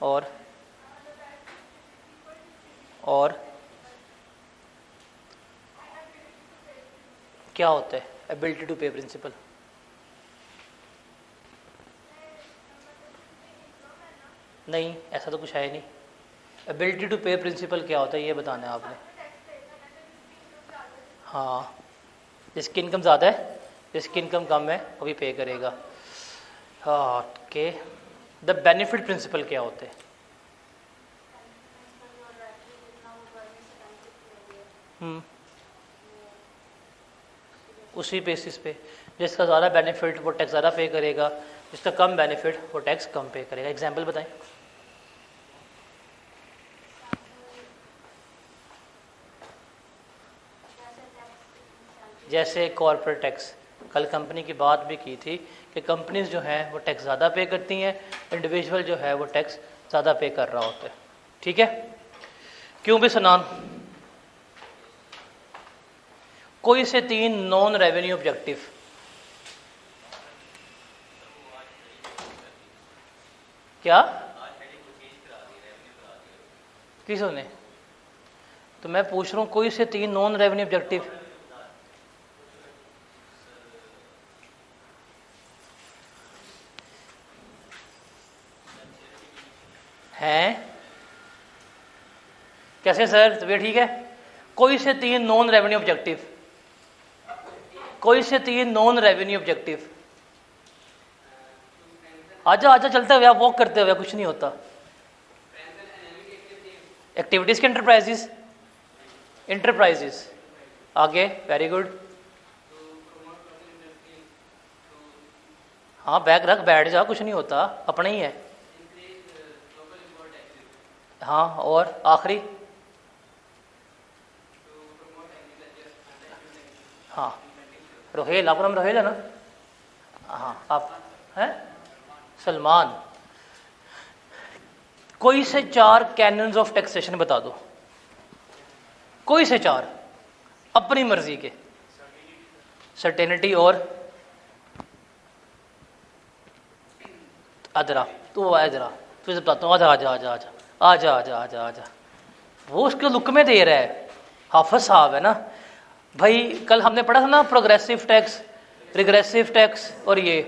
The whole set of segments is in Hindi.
और क्या होता है एबिलिटी टू पे प्रिंसिपल? नहीं, ऐसा तो कुछ है ही नहीं। एबिलिटी टू पे प्रिंसिपल क्या होता है ये बताना है आपने। हाँ, जिसकी इनकम ज़्यादा है, जिसकी इनकम कम है वो भी पे करेगा। हाँ, ओके। द बेनिफिट प्रिंसिपल क्या होते हैं? उसी बेसिस पे जिसका ज़्यादा बेनिफिट वो टैक्स ज़्यादा पे करेगा, जिसका कम बेनिफिट वो टैक्स कम पे करेगा। एग्जांपल बताएं। जैसे कॉर्पोरेट टैक्स, कल कंपनी की बात भी की थी कि कंपनीज जो हैं वो टैक्स ज़्यादा पे करती हैं, इंडिविजुअल जो है वो टैक्स ज़्यादा पे कर रहा होता है। ठीक है, क्यों भी सनान? कोई से 3 नॉन रेवेन्यू ऑब्जेक्टिव। क्या किसों ने? तो मैं पूछ रहा हूँ कोई से 3 नॉन रेवेन्यू ऑब्जेक्टिव हैं? कैसे सर, तबीयत ठीक है? कोई से 3 नॉन रेवेन्यू ऑब्जेक्टिव, कोई से 3 नॉन रेवेन्यू ऑब्जेक्टिव। आजा आजा, चलते हुए, वॉक करते हुए, कुछ नहीं होता। एक्टिविटीज के एंटरप्राइजेस, एंटरप्राइजेस आगे, वेरी गुड। हाँ, बैग रख, बैठ जा, कुछ नहीं होता, अपना ही है। हाँ, और आखिरी? हाँ, रोहेल, आपका नाम रोहेल है ना? हाँ, आप हैं सलमान। कोई से 4 कैनन्स ऑफ टैक्सेशन बता दो, कोई से 4 अपनी मर्जी के। सर्टेनिटी और अदरा। तो अदरा तुझे बताता हूँ, आजा आजा आजा आजा आजा आजा आजा आजा। वो उसके लुक में दे रहा है, हाफिज साहब है ना भाई। कल हमने पढ़ा था ना प्रोग्रेसिव टैक्स, रिग्रेसिव टैक्स, और ये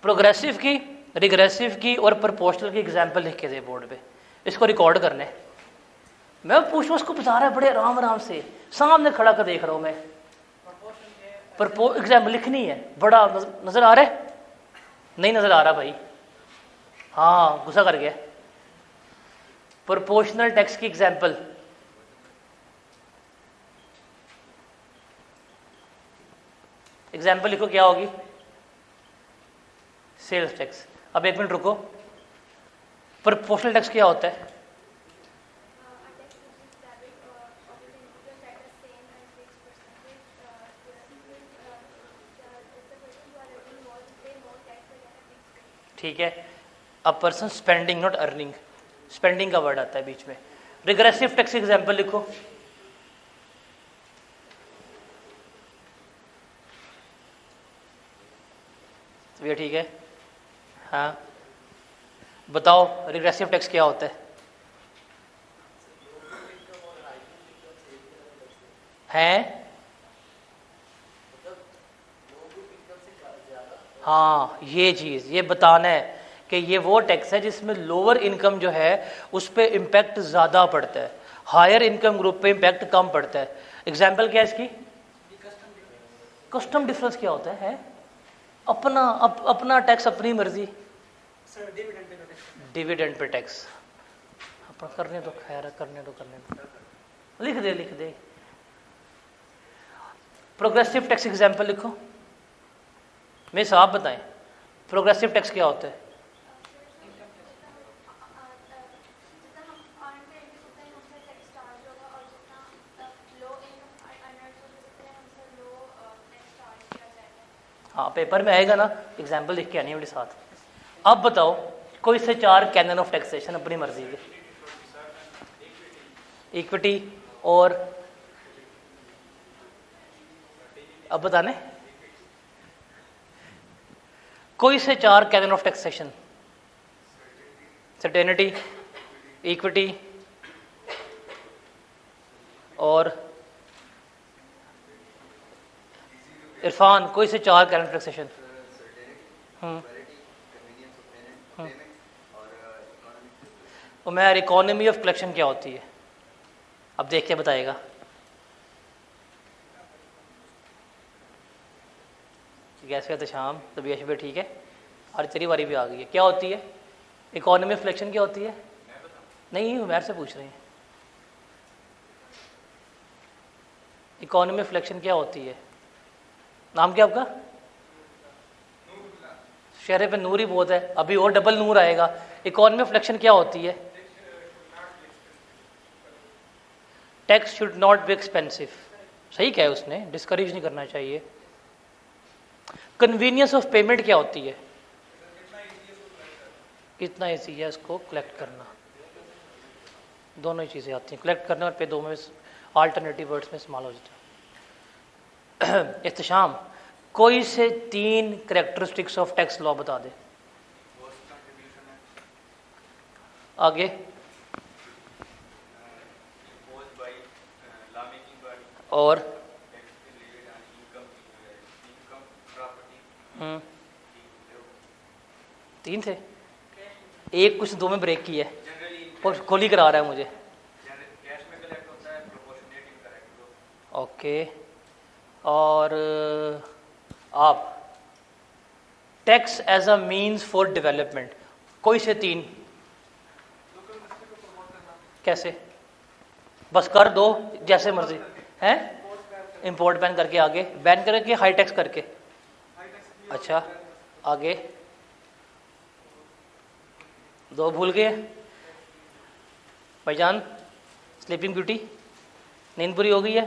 प्रोग्रेसिव की, रिग्रेसिव की और प्रोपोर्शनल की एग्जाम्पल लिख के दे बोर्ड पे, इसको रिकॉर्ड करने। मैं पूछूं, उसको बता रहा है बड़े आराम आराम से, सामने खड़ा कर देख रहा हूँ मैं। एग्जाम्पल लिखनी है, बड़ा नजर आ रहा है? नहीं नजर आ रहा भाई। हाँ, गुस्सा कर गया। प्रोपोर्शनल टैक्स की एग्जाम्पल, एग्जाम्पल लिखो, क्या होगी? Sales tax. अब एक मिनट रुको, प्रोपोर्शनल टैक्स क्या होता है? ठीक है, a person spending not earning, spending का वर्ड आता है बीच में। रिग्रेसिव टैक्स एग्जाम्पल लिखो। तो ये ठीक है। हाँ, बताओ रिग्रेसिव टैक्स क्या होता है? हैं? हाँ, ये चीज़ ये बताना है कि ये वो टैक्स है जिसमें लोअर इनकम जो है उस पर इम्पैक्ट ज़्यादा पड़ता है, हायर इनकम ग्रुप पे इम्पैक्ट कम पड़ता है। एग्जाम्पल क्या है इसकी? कस्टम डिफरेंस क्या होता है? अपना अपना टैक्स, अपनी मर्जी। डिविडेंड पे टैक्स अपना करने दो, खैर करने दो, लिख दे लिख दे। प्रोग्रेसिव टैक्स एग्जाम्पल लिखो। मैं साहब बताएं, प्रोग्रेसिव टैक्स क्या होता है? हाँ, पेपर में आएगा ना, एग्जाम्पल लिख के आनी है मेरे साथ। अब बताओ कोई से 4 कैनन ऑफ टैक्सेशन अपनी मर्जी के। इक्विटी और अब बताने कोई से 4 canon of taxation. Certainty, equity और इरफान कोई से 4 current taxation. Umair economy of collection क्या होती है? अब देख के बताएगा। कैसे तो शाम तभी अशबे ठीक है, और तेरी बारी भी आ गई है। क्या होती है इकोनॉमी ऑफ कलेक्शन? क्या होती है? नहीं, उमैर से पूछ रहे हैं। इकोनॉमी ऑफ कलेक्शन क्या होती है? नाम क्या आपका? चेहरे पे नूर ही बहुत है, अभी और डबल नूर आएगा। इकोनॉमी ऑफ कलेक्शन क्या होती है? Tax should not be expensive. सही कहा है उसने, डिस्करेज नहीं करना चाहिए। कन्वीनियंस ऑफ पेमेंट क्या होती है? कितना ईजी है इसको कलेक्ट करना। दोनों ही चीज़ें आती हैं, कलेक्ट करना और पे, दो में अल्टरनेटिव वर्ड्स में इस्तेमाल हो जाता है। इख्तिशाम कोई से 3 करेक्टरिस्टिक्स ऑफ टैक्स लॉ बता दे। आगे और 3 थे, एक कुछ 2 में ब्रेक की है और खोली करा रहा है मुझे। ओके, और आप tax as a means for development, कोई से 3 कैसे? बस कर दो जैसे मर्जी हैं। इंपोर्ट बैन करके, आगे बैन करके, हाई टैक्स करके। अच्छा, आगे 2 भूल गए भाईजान। स्लीपिंग ब्यूटी, नींद पूरी हो गई है?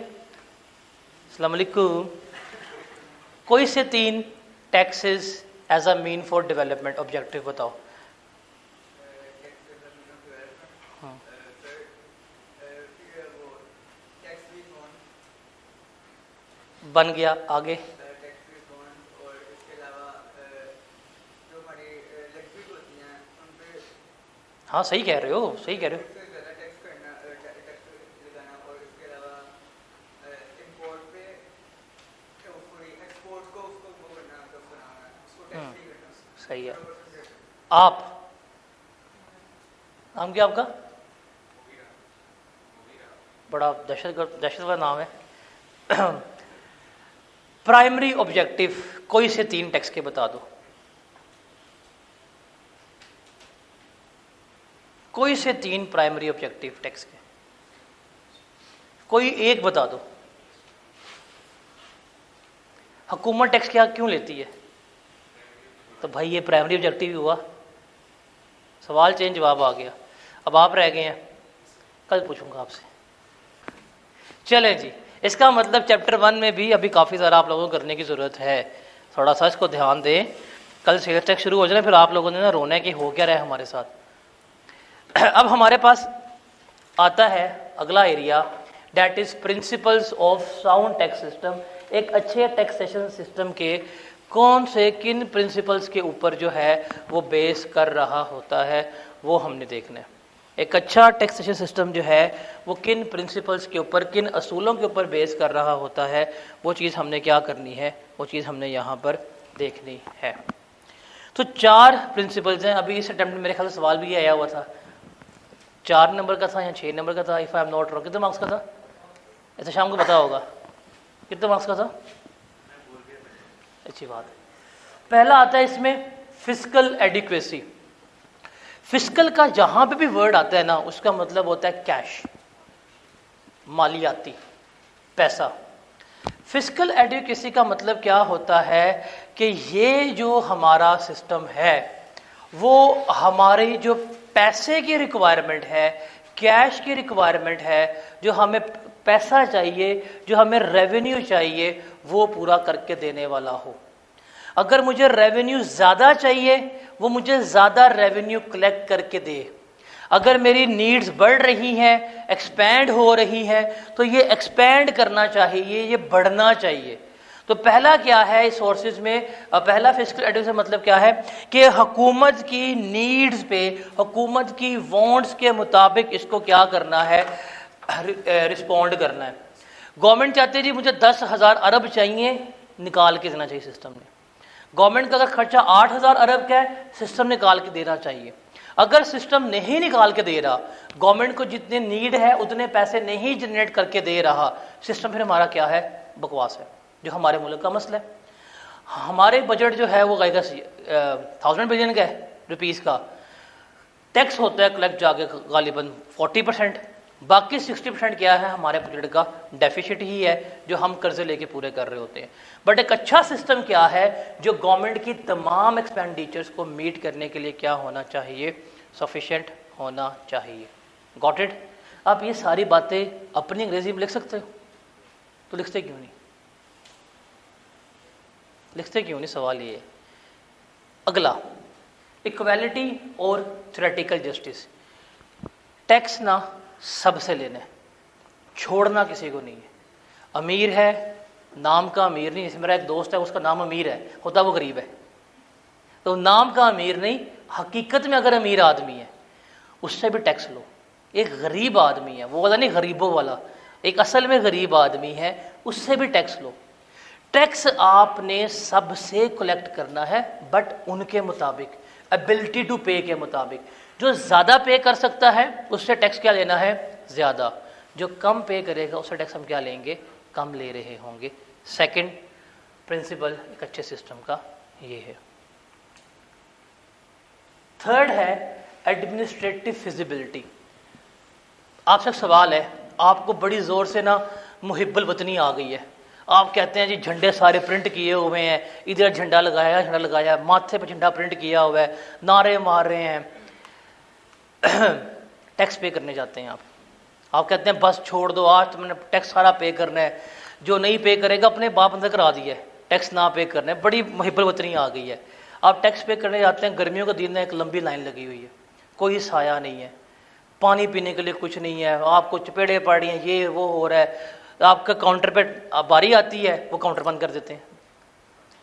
अस्सलाम वालेकुम। कोई से 3 taxes as a mean for development objective बताओ। बन गया, आगे हाँ सही कह रहे हो, सही कह रहे हो। सही है। आप नाम क्या आपका? बड़ा दहशत वाला नाम है। प्राइमरी ऑब्जेक्टिव कोई से 3 टैक्स के बता दो। कोई से 3 प्राइमरी ऑब्जेक्टिव टैक्स के, कोई एक बता दो। हुकूमत टैक्स क्या क्यों लेती है? तो भाई ये प्राइमरी ऑब्जेक्टिव ही हुआ। सवाल चेंज, जवाब आ गया। अब आप रह गए हैं, कल पूछूंगा आपसे। चलें जी, इसका मतलब चैप्टर 1 में भी अभी काफ़ी सारा आप लोगों को करने की ज़रूरत है। थोड़ा सा इसको ध्यान दें, कल सेल्स टैक्स शुरू हो जाए फिर आप लोगों ने ना रोना है कि हो क्या रहा है हमारे साथ। अब हमारे पास आता है अगला area, that is principles of sound tax system. एक अच्छे टैक्सेशन सिस्टम के कौन से किन प्रिंसिपल्स के ऊपर जो है वो बेस कर रहा होता है, वो हमने देखना है। एक अच्छा टैक्सेशन सिस्टम जो है वो किन प्रिंसिपल्स के ऊपर, किन असूलों के ऊपर बेस कर रहा होता है, वो चीज़ हमने क्या करनी है, वो चीज़ हमने यहाँ पर देखनी है। तो 4 प्रिंसिपल्स हैं। अभी इस अटेम्प्ट में मेरे ख्याल से सवाल भी आया हुआ था, 4 नंबर का था या 6 नंबर का था, if I am not wrong. कितने मार्क्स का था? ऐसे शाम को पता होगा कितने मार्क्स का था। अच्छी बात है। पहला आता है इसमें फिस्कल एडिक्वेसी। फिस्कल का जहां पे भी वर्ड आता है ना, उसका मतलब होता है कैश, मालियाती, पैसा। फिस्कल एडिक्वेसी का मतलब क्या होता है कि ये जो हमारा सिस्टम है वो हमारी जो पैसे की रिक्वायरमेंट है, कैश की रिक्वायरमेंट है, जो हमें पैसा चाहिए, जो हमें रेवेन्यू चाहिए, वो पूरा करके देने वाला हो। अगर मुझे रेवेन्यू ज़्यादा चाहिए, वो मुझे ज़्यादा रेवेन्यू कलेक्ट करके दे। अगर मेरी नीड्स बढ़ रही हैं, एक्सपैंड हो रही हैं, तो ये एक्सपैंड करना चाहिए, ये बढ़ना चाहिए। तो पहला क्या है इस सोर्सेज में, पहला फिस्कल एडमिनिस्ट्रेशन मतलब क्या है कि हुकूमत की नीड्स पे, हुकूमत की वांट्स के मुताबिक इसको क्या करना है, रिस्पॉन्ड करना है। गवर्नमेंट चाहती है जी मुझे 10,000 अरब चाहिए, निकाल के देना चाहिए सिस्टम ने। गवर्नमेंट का अगर खर्चा 8,000 अरब का है, सिस्टम निकाल के देना चाहिए। अगर सिस्टम नहीं निकाल के दे रहा, गवर्नमेंट को जितने नीड है उतने पैसे नहीं जनरेट करके दे रहा सिस्टम, फिर हमारा क्या है, बकवास है, जो हमारे मुल्क का मसला है। हमारे बजट जो है वो 1000 बिलियन का है रुपीज़ का, टैक्स होता है कलेक्ट जाके गालिबन 40%, बाकी 60% क्या है, हमारे बजट का डेफिसिट ही है जो हम कर्जे लेके पूरे कर रहे होते हैं। बट एक अच्छा सिस्टम क्या है, जो गवर्नमेंट की तमाम एक्सपेंडिचर्स को मीट करने के लिए क्या होना चाहिए, सफिशिएंट होना चाहिए। Got it? आप ये सारी बातें अपनी अंग्रेजी में लिख सकते हो, तो लिखते क्यों नहीं, लिखते क्यों नहीं, सवाल ये है। अगला, इक्वालिटी और थ्योरेटिकल जस्टिस। टैक्स ना सबसे लेना है, छोड़ना किसी को नहीं है। अमीर है, नाम का अमीर नहीं, जैसे मेरा एक दोस्त है उसका नाम अमीर है, होता वो गरीब है, तो नाम का अमीर नहीं, हकीकत में अगर अमीर आदमी है उससे भी टैक्स लो। एक गरीब आदमी है, वो वाला नहीं गरीबों वाला, एक असल में गरीब आदमी है, उससे भी टैक्स लो। टैक्स आपने सबसे कलेक्ट करना है, बट उनके मुताबिक, एबिलिटी टू पे के मुताबिक। जो ज़्यादा पे कर सकता है उससे टैक्स क्या लेना है, ज़्यादा। जो कम पे करेगा उससे टैक्स हम क्या लेंगे, कम ले रहे होंगे। सेकंड प्रिंसिपल एक अच्छे सिस्टम का ये है। थर्ड है एडमिनिस्ट्रेटिव फिजिबिलिटी। आपसे सवाल है, आपको बड़ी ज़ोर से ना मुहिब्बुल वतनी आ गई है, आप कहते हैं जी झंडे सारे प्रिंट किए हुए हैं, इधर झंडा लगाया, झंडा लगाया, माथे पे झंडा प्रिंट किया हुआ है, नारे मार रहे हैं, टैक्स पे करने जाते हैं आप कहते हैं बस छोड़ दो, आज तुमने टैक्स सारा पे करना है, जो नहीं पे करेगा अपने बाप अंदर करा दिया है, टैक्स ना पे करना है। बड़ी मुहिब्बुल वतनी आ गई है, आप टैक्स पे करने जाते हैं, गर्मियों का दिन है, एक लंबी लाइन लगी हुई है, कोई साया नहीं है, पानी पीने के लिए कुछ नहीं है, आपको चपेड़े पड़ रही हैं, ये वो हो रहा है, आपका काउंटर पे बारी आती है, वो काउंटर बंद कर देते हैं,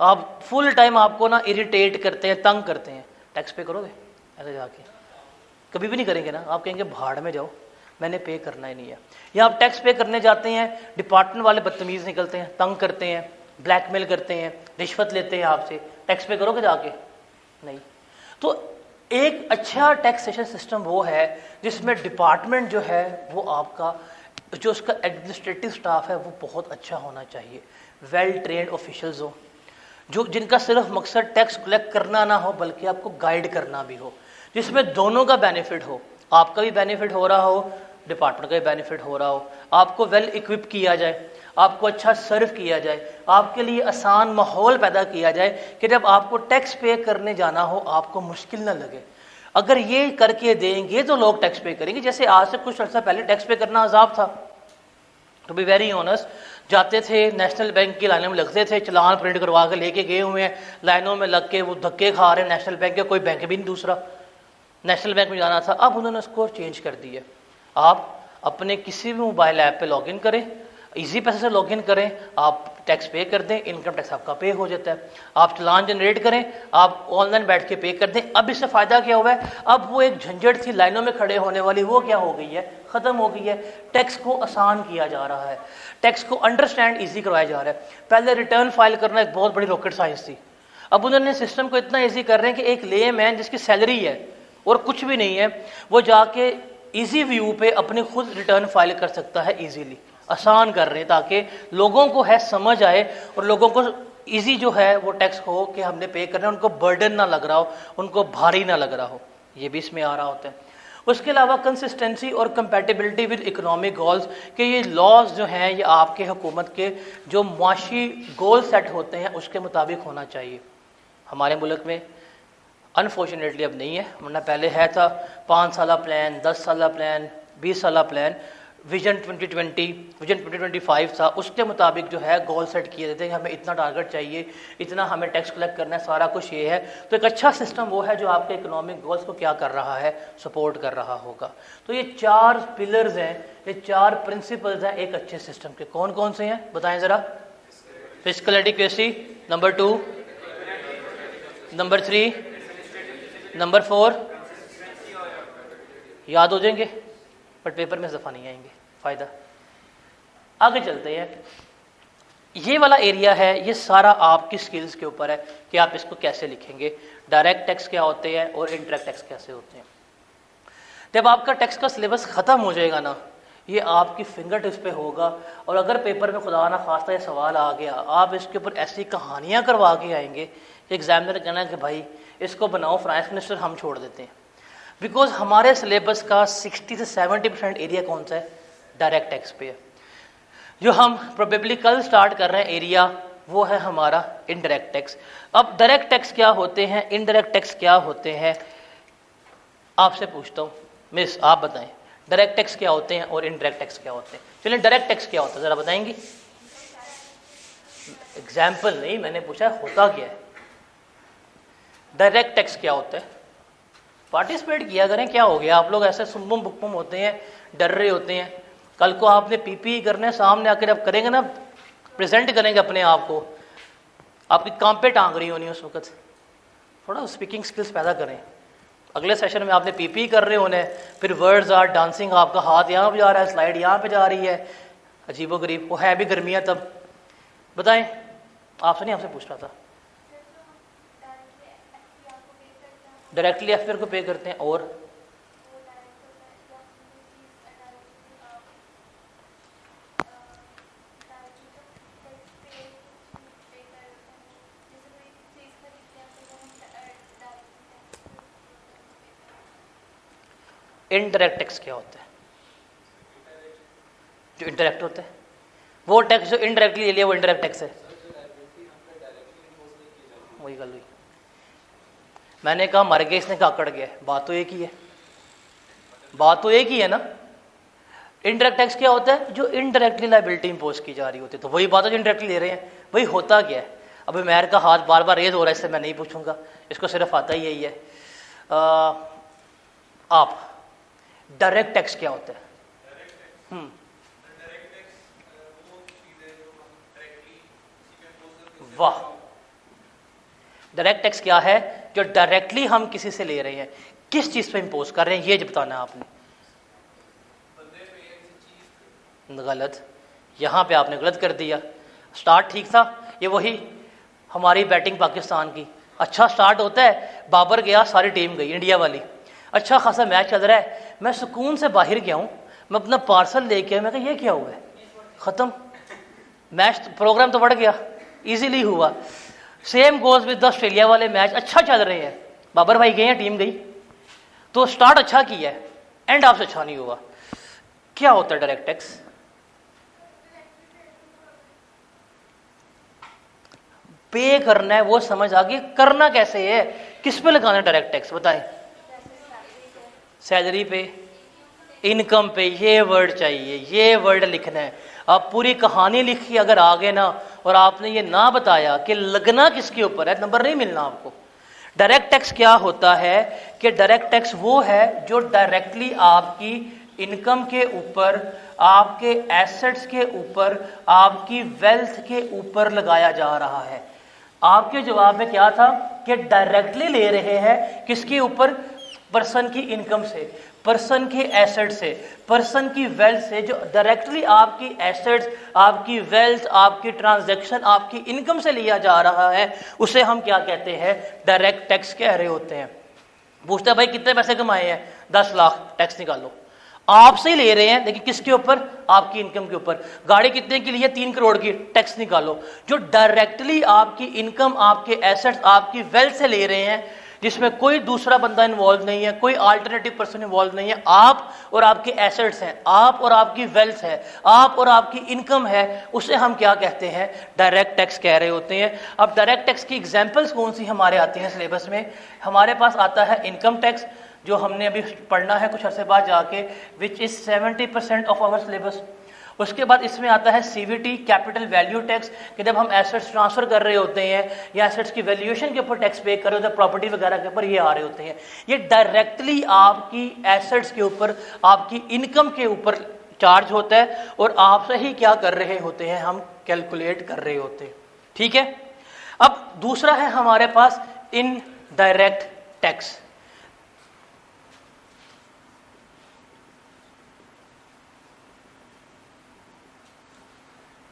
आप फुल टाइम आपको ना इरिटेट करते हैं, तंग करते हैं। टैक्स पे करोगे ऐसे जाके? कभी भी नहीं करेंगे ना, आप कहेंगे भाड़ में जाओ, मैंने पे करना ही नहीं है। या आप टैक्स पे करने जाते हैं, डिपार्टमेंट वाले बदतमीज निकलते हैं, तंग करते हैं, ब्लैकमेल करते हैं, रिश्वत लेते हैं आपसे, टैक्स पे करोगे जाके? नहीं। तो एक अच्छा टैक्सेशन सिस्टम वो है जिसमें डिपार्टमेंट जो है वो आपका, जो उसका एडमिनिस्ट्रेटिव स्टाफ है वो बहुत अच्छा होना चाहिए, वेल ट्रेन्ड ऑफिशियल्स हो, जो जिनका सिर्फ मकसद टैक्स कलेक्ट करना ना हो बल्कि आपको गाइड करना भी हो, जिसमें दोनों का बेनिफिट हो, आपका भी बेनिफिट हो रहा हो, डिपार्टमेंट का भी बेनिफिट हो रहा हो, आपको वेल इक्विप किया जाए, आपको अच्छा सर्व किया जाए, आपके लिए आसान माहौल पैदा किया जाए कि जब आपको टैक्स पे करने जाना हो आपको मुश्किल ना लगे। अगर ये करके देंगे तो लोग टैक्स पे करेंगे। जैसे आज से कुछ अर्सा पहले टैक्स पे करना अजाब था, टू बी वेरी ऑनेस्ट, जाते थे नेशनल बैंक की लाइनों में लगते थे, चलान प्रिंट करवा के लेके गए हुए हैं, लाइनों में लग के वो धक्के खा रहे हैं नेशनल बैंक के, कोई बैंक भी नहीं दूसरा, नेशनल बैंक में जाना था। अब उन्होंने उसको चेंज कर दिया, आप अपने किसी भी मोबाइल ऐप पे लॉगिन करें, इजी पैसे से लॉगिन करें, आप टैक्स पे कर दें, इनकम टैक्स आपका पे हो जाता है, आप चालान जनरेट करें, आप ऑनलाइन बैठ के पे कर दें। अब इससे फ़ायदा क्या हुआ है, अब वो एक झंझट थी लाइनों में खड़े होने वाली, वो क्या हो गई है, ख़त्म हो गई है। टैक्स को आसान किया जा रहा है, टैक्स को अंडरस्टैंड ईजी करवाया जा रहा है। पहले रिटर्न फाइल करना एक बहुत बड़ी रॉकेट साइंस थी, अब उन्होंने सिस्टम को इतना ईजी कर रहे हैं कि एक ले मैन जिसकी सैलरी है और कुछ भी नहीं है, वो जाके ईजी व्यू पे अपनी खुद रिटर्न फाइल कर सकता है, ईजीली आसान कर रहे हैं ताकि लोगों को है समझ आए और लोगों को इजी जो है वो टैक्स हो कि हमने पे करना है, उनको बर्डन ना लग रहा हो, उनको भारी ना लग रहा हो, ये भी इसमें आ रहा होता है। उसके अलावा कंसिस्टेंसी और कंपैटिबिलिटी विद इकोनॉमिक गोल्स, कि ये लॉज जो हैं ये आपके हुकूमत के जो मुआशी गोल सेट होते हैं उसके मुताबिक होना चाहिए। हमारे मुल्क में अनफॉर्चुनेटली अब नहीं है, वरना पहले है था 5 साल प्लान, 10 साल प्लान, 20 साल प्लान, विजन 2020, विजन 2025 था, उसके मुताबिक जो है गोल सेट किए देते हैं कि हमें इतना टारगेट चाहिए, इतना हमें टैक्स कलेक्ट करना है, सारा कुछ ये है। तो एक अच्छा सिस्टम वो है जो आपके इकोनॉमिक गोल्स को क्या कर रहा है, सपोर्ट कर रहा होगा। तो ये 4 पिलर्स हैं, ये 4 प्रिंसिपल्स हैं एक अच्छे सिस्टम के। कौन कौन से हैं बताएं ज़रा? Physical adequacy, number 2, number 3, number 4, याद हो जाएंगे बट पेपर में इस दफ़ा नहीं आएंगे, फ़ायदा। आगे चलते हैं। ये वाला एरिया है, ये सारा आपकी स्किल्स के ऊपर है कि आप इसको कैसे लिखेंगे। डायरेक्ट टेक्स्ट क्या होते हैं और इनडायरेक्ट टेक्स्ट कैसे होते हैं। जब आपका टेक्स्ट का सिलेबस ख़त्म हो जाएगा ना, ये आपकी फिंगर टिप्स पे होगा, और अगर पेपर में खुदा ना खास्ता ये सवाल आ गया, आप इसके ऊपर ऐसी कहानियाँ करवा के आएंगे, एग्जामिनर कहना कि भाई इसको बनाओ प्राइम मिनिस्टर, हम छोड़ देते हैं। बिकॉज हमारे सिलेबस का 60 से 70% एरिया कौन सा है, डायरेक्ट टेक्स्ट पे है। जो हम प्रोबेबली कल स्टार्ट कर रहे हैं एरिया, वो है हमारा इनडायरेक्ट टेक्स्ट। अब डायरेक्ट टेक्स्ट क्या होते हैं, इनडायरेक्ट टेक्स्ट क्या होते हैं, आपसे पूछता हूँ मिस, आप बताएं डायरेक्ट टेक्स्ट क्या होते हैं और इनडायरेक्ट टेक्स्ट क्या होते हैं। चलिए डायरेक्ट टेक्स्ट क्या होता है ज़रा बताएंगी। एग्जाम्पल नहीं, मैंने पूछा होता क्या है। डायरेक्ट टेक्स्ट क्या होता है, पार्टिसिपेट किया करें। क्या हो गया, आप लोग ऐसे सुम्बुम बुकबुम होते हैं, डर रहे होते हैं। कल को आपने पीपी करने, सामने आकर आप करेंगे ना, प्रेजेंट करेंगे अपने आप को, आपकी काम पे टांग रही होनी उस वक्त। थोड़ा स्पीकिंग स्किल्स पैदा करें। अगले सेशन में आपने पीपी कर रहे होने, फिर वर्ड्स आर डांसिंग, आपका हाथ यहाँ पे जा रहा है, स्लाइड यहाँ पे जा रही है, अजीबो गरीब। वो है भी गर्मियाँ तब। बताएं, आपसे नहीं, आपसे पूछ रहा था। डायरेक्टली एफपीआर को पे करते हैं, और इनडायरेक्ट टैक्स क्या होता है, जो इंडायरेक्ट होता है। वो टैक्स जो इनडायरेक्टली ले लिया वो इनडायरेक्ट टैक्स है। वही गल हुई, मैंने कहा मर गया, इसने कहा अकड़ गया, बात तो एक ही है, बात तो एक ही है ना। इनडायरेक्ट टैक्स क्या होता है, जो इनडायरेक्टली लायबिलिटी इंपोज की जा रही होती है। तो वही बात है जो इनडायरेक्टली ले रहे हैं। वही होता क्या है। अभी मैर का हाथ बार बार रेज हो रहा है, इससे मैं नहीं पूछूंगा, इसको सिर्फ आता ही यही है। आप डायरेक्ट टैक्स क्या होता है। वाह, डायरेक्ट टैक्स क्या है, जो डायरेक्टली हम किसी से ले रहे हैं, किस चीज पे इंपोज कर रहे हैं, ये बताना है आपने। गलत, यहां पे आपने गलत कर दिया। स्टार्ट ठीक था, ये वही हमारी बैटिंग पाकिस्तान की। अच्छा स्टार्ट होता है, बाबर गया, सारी टीम गई इंडिया वाली, अच्छा खासा मैच चल रहा है, मैं सुकून से बाहर गया हूँ, मैं अपना पार्सल लेके आया, मैं कहा ये क्या हुआ है, खत्म मैच, प्रोग्राम तो बढ़ गया, इजीली हुआ। सेम गोज विद ऑस्ट्रेलिया वाले मैच, अच्छा चल रहे हैं, बाबर भाई गए हैं, टीम गई, तो स्टार्ट अच्छा किया है, एंड आपसे अच्छा नहीं हुआ। क्या होता है डायरेक्ट टैक्स, पे करना है, वो समझ आ गई। करना कैसे है, किस पे लगाना है डायरेक्ट टैक्स, बताएं। सैलरी पे, इनकम पे, ये वर्ड चाहिए, ये वर्ड लिखना है। आप पूरी कहानी लिखी अगर आ गए ना, और आपने ये ना बताया कि लगना किसके ऊपर है, नंबर नहीं मिलना आपको। डायरेक्ट टैक्स क्या होता है कि डायरेक्ट टैक्स वो है जो डायरेक्टली आपकी इनकम के ऊपर, आपके एसेट्स के ऊपर, आपकी वेल्थ के ऊपर लगाया जा रहा है। आपके जवाब में क्या था कि डायरेक्टली ले रहे हैं किसके ऊपर, पर्सन की इनकम से, पर्सन के एसेट से, पर्सन की वेल्थ से। जो डायरेक्टली आपकी एसेट्स, आपकी वेल्थ, आपकी ट्रांजैक्शन, आपकी इनकम से लिया जा रहा है, उसे हम क्या कहते हैं, डायरेक्ट टैक्स कह रहे होते हैं। पूछते हैं भाई कितने पैसे कमाए हैं, 10 लाख, टैक्स निकालो। आपसे ही ले रहे हैं, लेकिन किसके ऊपर, आपकी इनकम के ऊपर। गाड़ी कितने की ली है, 3 करोड़ की, टैक्स निकालो। जो डायरेक्टली आपकी इनकम, आपके एसेट्स, आपकी वेल्थ से ले रहे हैं, जिसमें कोई दूसरा बंदा इन्वॉल्व नहीं है, कोई अल्टरनेटिव पर्सन इन्वॉल्व नहीं है, आप और आपके एसेट्स हैं, आप और आपकी वेल्थ है, आप और आपकी इनकम है, उसे हम क्या कहते हैं, डायरेक्ट टैक्स कह रहे होते हैं। अब डायरेक्ट टैक्स की एग्जांपल्स कौन सी हमारे आती हैं सिलेबस में, हमारे पास आता है इनकम टैक्स, जो हमने अभी पढ़ना है कुछ अर्से बाद जाके, which is 70% of our syllabus. उसके बाद इसमें आता है सीवीटी, कैपिटल वैल्यू टैक्स, कि जब हम एसेट्स ट्रांसफर कर रहे होते हैं या एसेट्स की वैल्यूएशन के ऊपर टैक्स पे कर रहे होते हैं, प्रॉपर्टी वगैरह के ऊपर ये आ रहे होते हैं। ये डायरेक्टली आपकी एसेट्स के ऊपर, आपकी इनकम के ऊपर चार्ज होता है, और आपसे ही क्या कर रहे होते हैं, हम कैलकुलेट कर रहे होते हैं। ठीक है। अब दूसरा है हमारे पास indirect tax.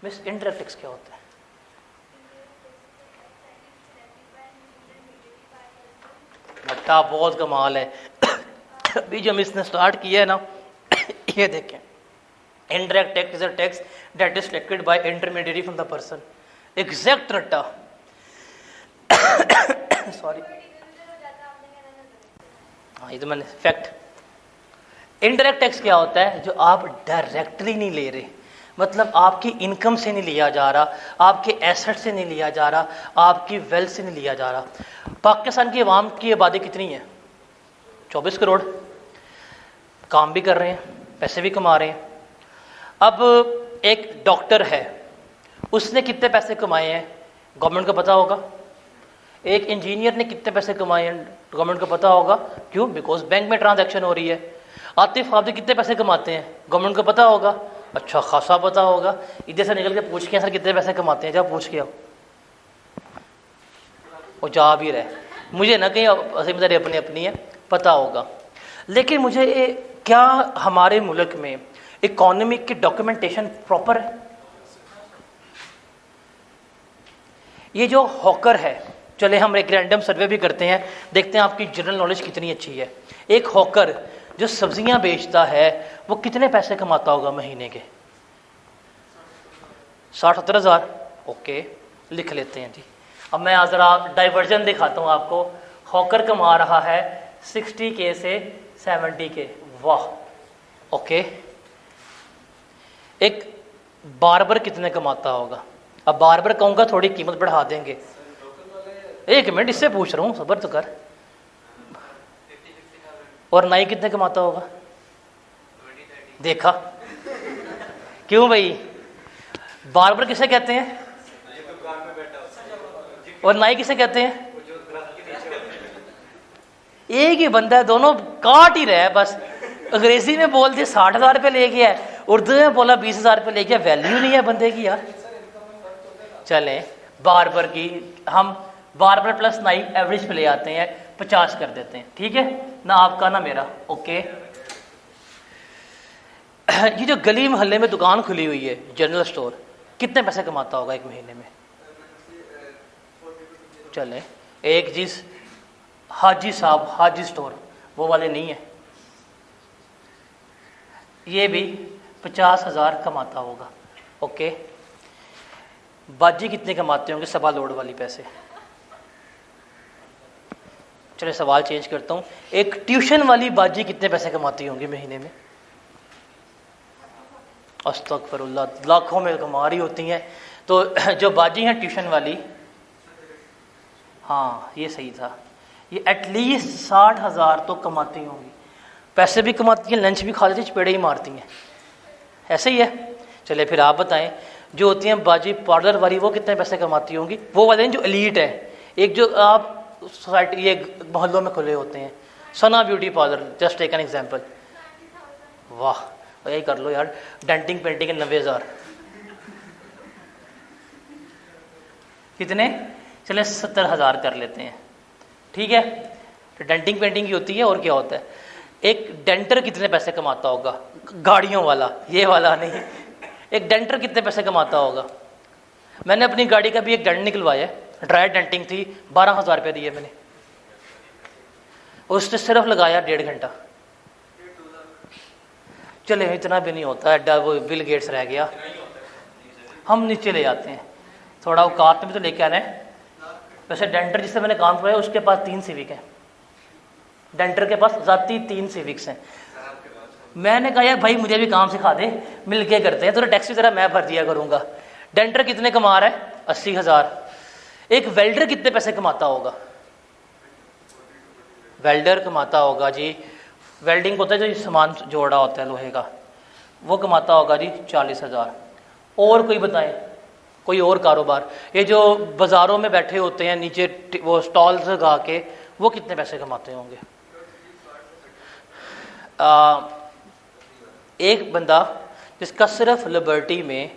Miss indirect tax क्या होता है? बट्टा बहुत कमाल है। अभी जो मिस ने स्टार्ट किया है ना, ये देखें, indirect tax is a tax that is collected by intermediary from the person. Exact रट्टा। सॉरी, हाँ ये तो मैंने फैक्ट। इनडायरेक्ट टैक्स क्या होता है? जो आप डायरेक्टली नहीं ले रहे, मतलब आपकी इनकम से नहीं लिया जा रहा, आपके एसेट से नहीं लिया जा रहा, आपकी वेल्थ से नहीं लिया जा रहा। पाकिस्तान की आवाम की आबादी कितनी है? 24 करोड़। काम भी कर रहे हैं, पैसे भी कमा रहे हैं। अब एक डॉक्टर है, उसने कितने पैसे कमाए हैं गवर्नमेंट को पता होगा। एक इंजीनियर ने कितने पैसे कमाए हैं गवर्नमेंट को पता होगा। क्यों? बिकॉज बैंक में ट्रांजैक्शन हो रही है। आतिफ आबदी कितने पैसे कमाते हैं गवर्नमेंट को पता होगा, अच्छा खासा पता होगा। इधर से निकल के पूछ के सर कितने पैसे कमाते हैं, जब पूछ के आओ, वो जा भी रहे, मुझे ना कहीं मेरी अपनी अपनी है, पता होगा। लेकिन मुझे क्या हमारे मुल्क में इकोनॉमिक की डॉक्यूमेंटेशन प्रॉपर है? ये जो हॉकर है, चले हम एक रैंडम सर्वे भी करते हैं, देखते हैं आपकी जनरल नॉलेज कितनी अच्छी है। एक हॉकर जो सब्जियां बेचता है वो कितने पैसे कमाता होगा महीने के? 60-70 हज़ार। ओके, लिख लेते हैं जी। अब मैं ज़रा डाइवर्जन दिखाता हूँ आपको। हॉकर कमा रहा है 60K से 70K। वाह, ओके। एक बार्बर कितने कमाता होगा? अब बार्बर कहूँगा थोड़ी कीमत बढ़ा देंगे। एक मिनट, इससे पूछ रहा हूँ, सब्र तो कर। और नाई कितने कमाता होगा? देखा, क्यों भाई? बार्बर किसे कहते हैं और नाई किसे कहते हैं? एक ही बंदा है, दोनों काट ही रहा है बस। अंग्रेजी में बोल दिया 60,000 रुपये ले गया है, उर्दू में बोला 20,000 रुपये ले गया। वैल्यू नहीं है बंदे की यार। चलें बार्बर की, हम बार्बर प्लस नाई एवरेज पे ले आते हैं, 50 कर देते हैं, ठीक है ना? आपका ना मेरा, ओके। ये जो गली मोहल्ले में दुकान खुली हुई है जनरल स्टोर, कितने पैसे कमाता होगा एक महीने में? चले एक चीज, हाजी साहब हाजी स्टोर, वो वाले नहीं है, ये भी 50,000 कमाता होगा, ओके। बाजी कितने कमाते होंगे सवा लोड वाली पैसे? चले सवाल चेंज करता हूँ, एक ट्यूशन वाली बाजी कितने पैसे कमाती होंगी महीने में? अस्तगफिरुल्लाह, लाखों में कमा रही होती हैं। तो जो बाजी हैं ट्यूशन वाली, हाँ ये सही था, ये एटलीस्ट 60,000 तो कमाती होंगी। पैसे भी कमाती हैं, लंच भी खा लेती हैं, चपेड़े ही मारती हैं, ऐसे ही है। चले फिर आप बताएं, जो होती हैं बाजी पार्लर वाली, वो कितने पैसे कमाती होंगी? वो वाले जो एलीट है, एक जो आप सोसाइटी ये मोहल्लों में खुले होते हैं, Sana beauty parlour, just take an example. वाह, यही कर लो यार, डेंटिंग पेंटिंग के 90,000। कितने? चले 70,000 कर लेते हैं, ठीक है। तो डेंटिंग पेंटिंग की होती है, और क्या होता है? एक डेंटर कितने पैसे कमाता होगा? गाड़ियों वाला, ये वाला नहीं। एक डेंटर कितने पैसे कमाता होगा? मैंने अपनी गाड़ी का भी एक डेंट निकलवाया, ड्राई डेंटिंग थी, 12,000 रुपये दिए मैंने, उसने सिर्फ लगाया 1.5 घंटा। चले इतना भी नहीं होता है, वो बिल गेट्स रह गया, हम नीचे ले जाते हैं, थोड़ा औकात में भी तो लेके आना है। वैसे डेंटर जिससे मैंने काम कराया उसके पास 3 सिविक हैं, डेंटर के पास जाती 3 सिविक्स हैं। मैंने कहा यार भाई मुझे भी काम सिखा दे, मिल के करते हैं, तो टैक्स की तरह मैं भर दिया करूँगा। डेंटर कितने कमा रहा है? 80,000। एक वेल्डर कितने पैसे कमाता होगा? वेल्डर कमाता होगा जी, वेल्डिंग होता है जो सामान जोड़ा होता है लोहे का, वो कमाता होगा जी 40,000। और कोई बताएं, कोई और कारोबार? ये जो बाज़ारों में बैठे होते हैं नीचे वो स्टॉल्स लगा के, वो कितने पैसे कमाते होंगे? एक बंदा जिसका सिर्फ लिबर्टी में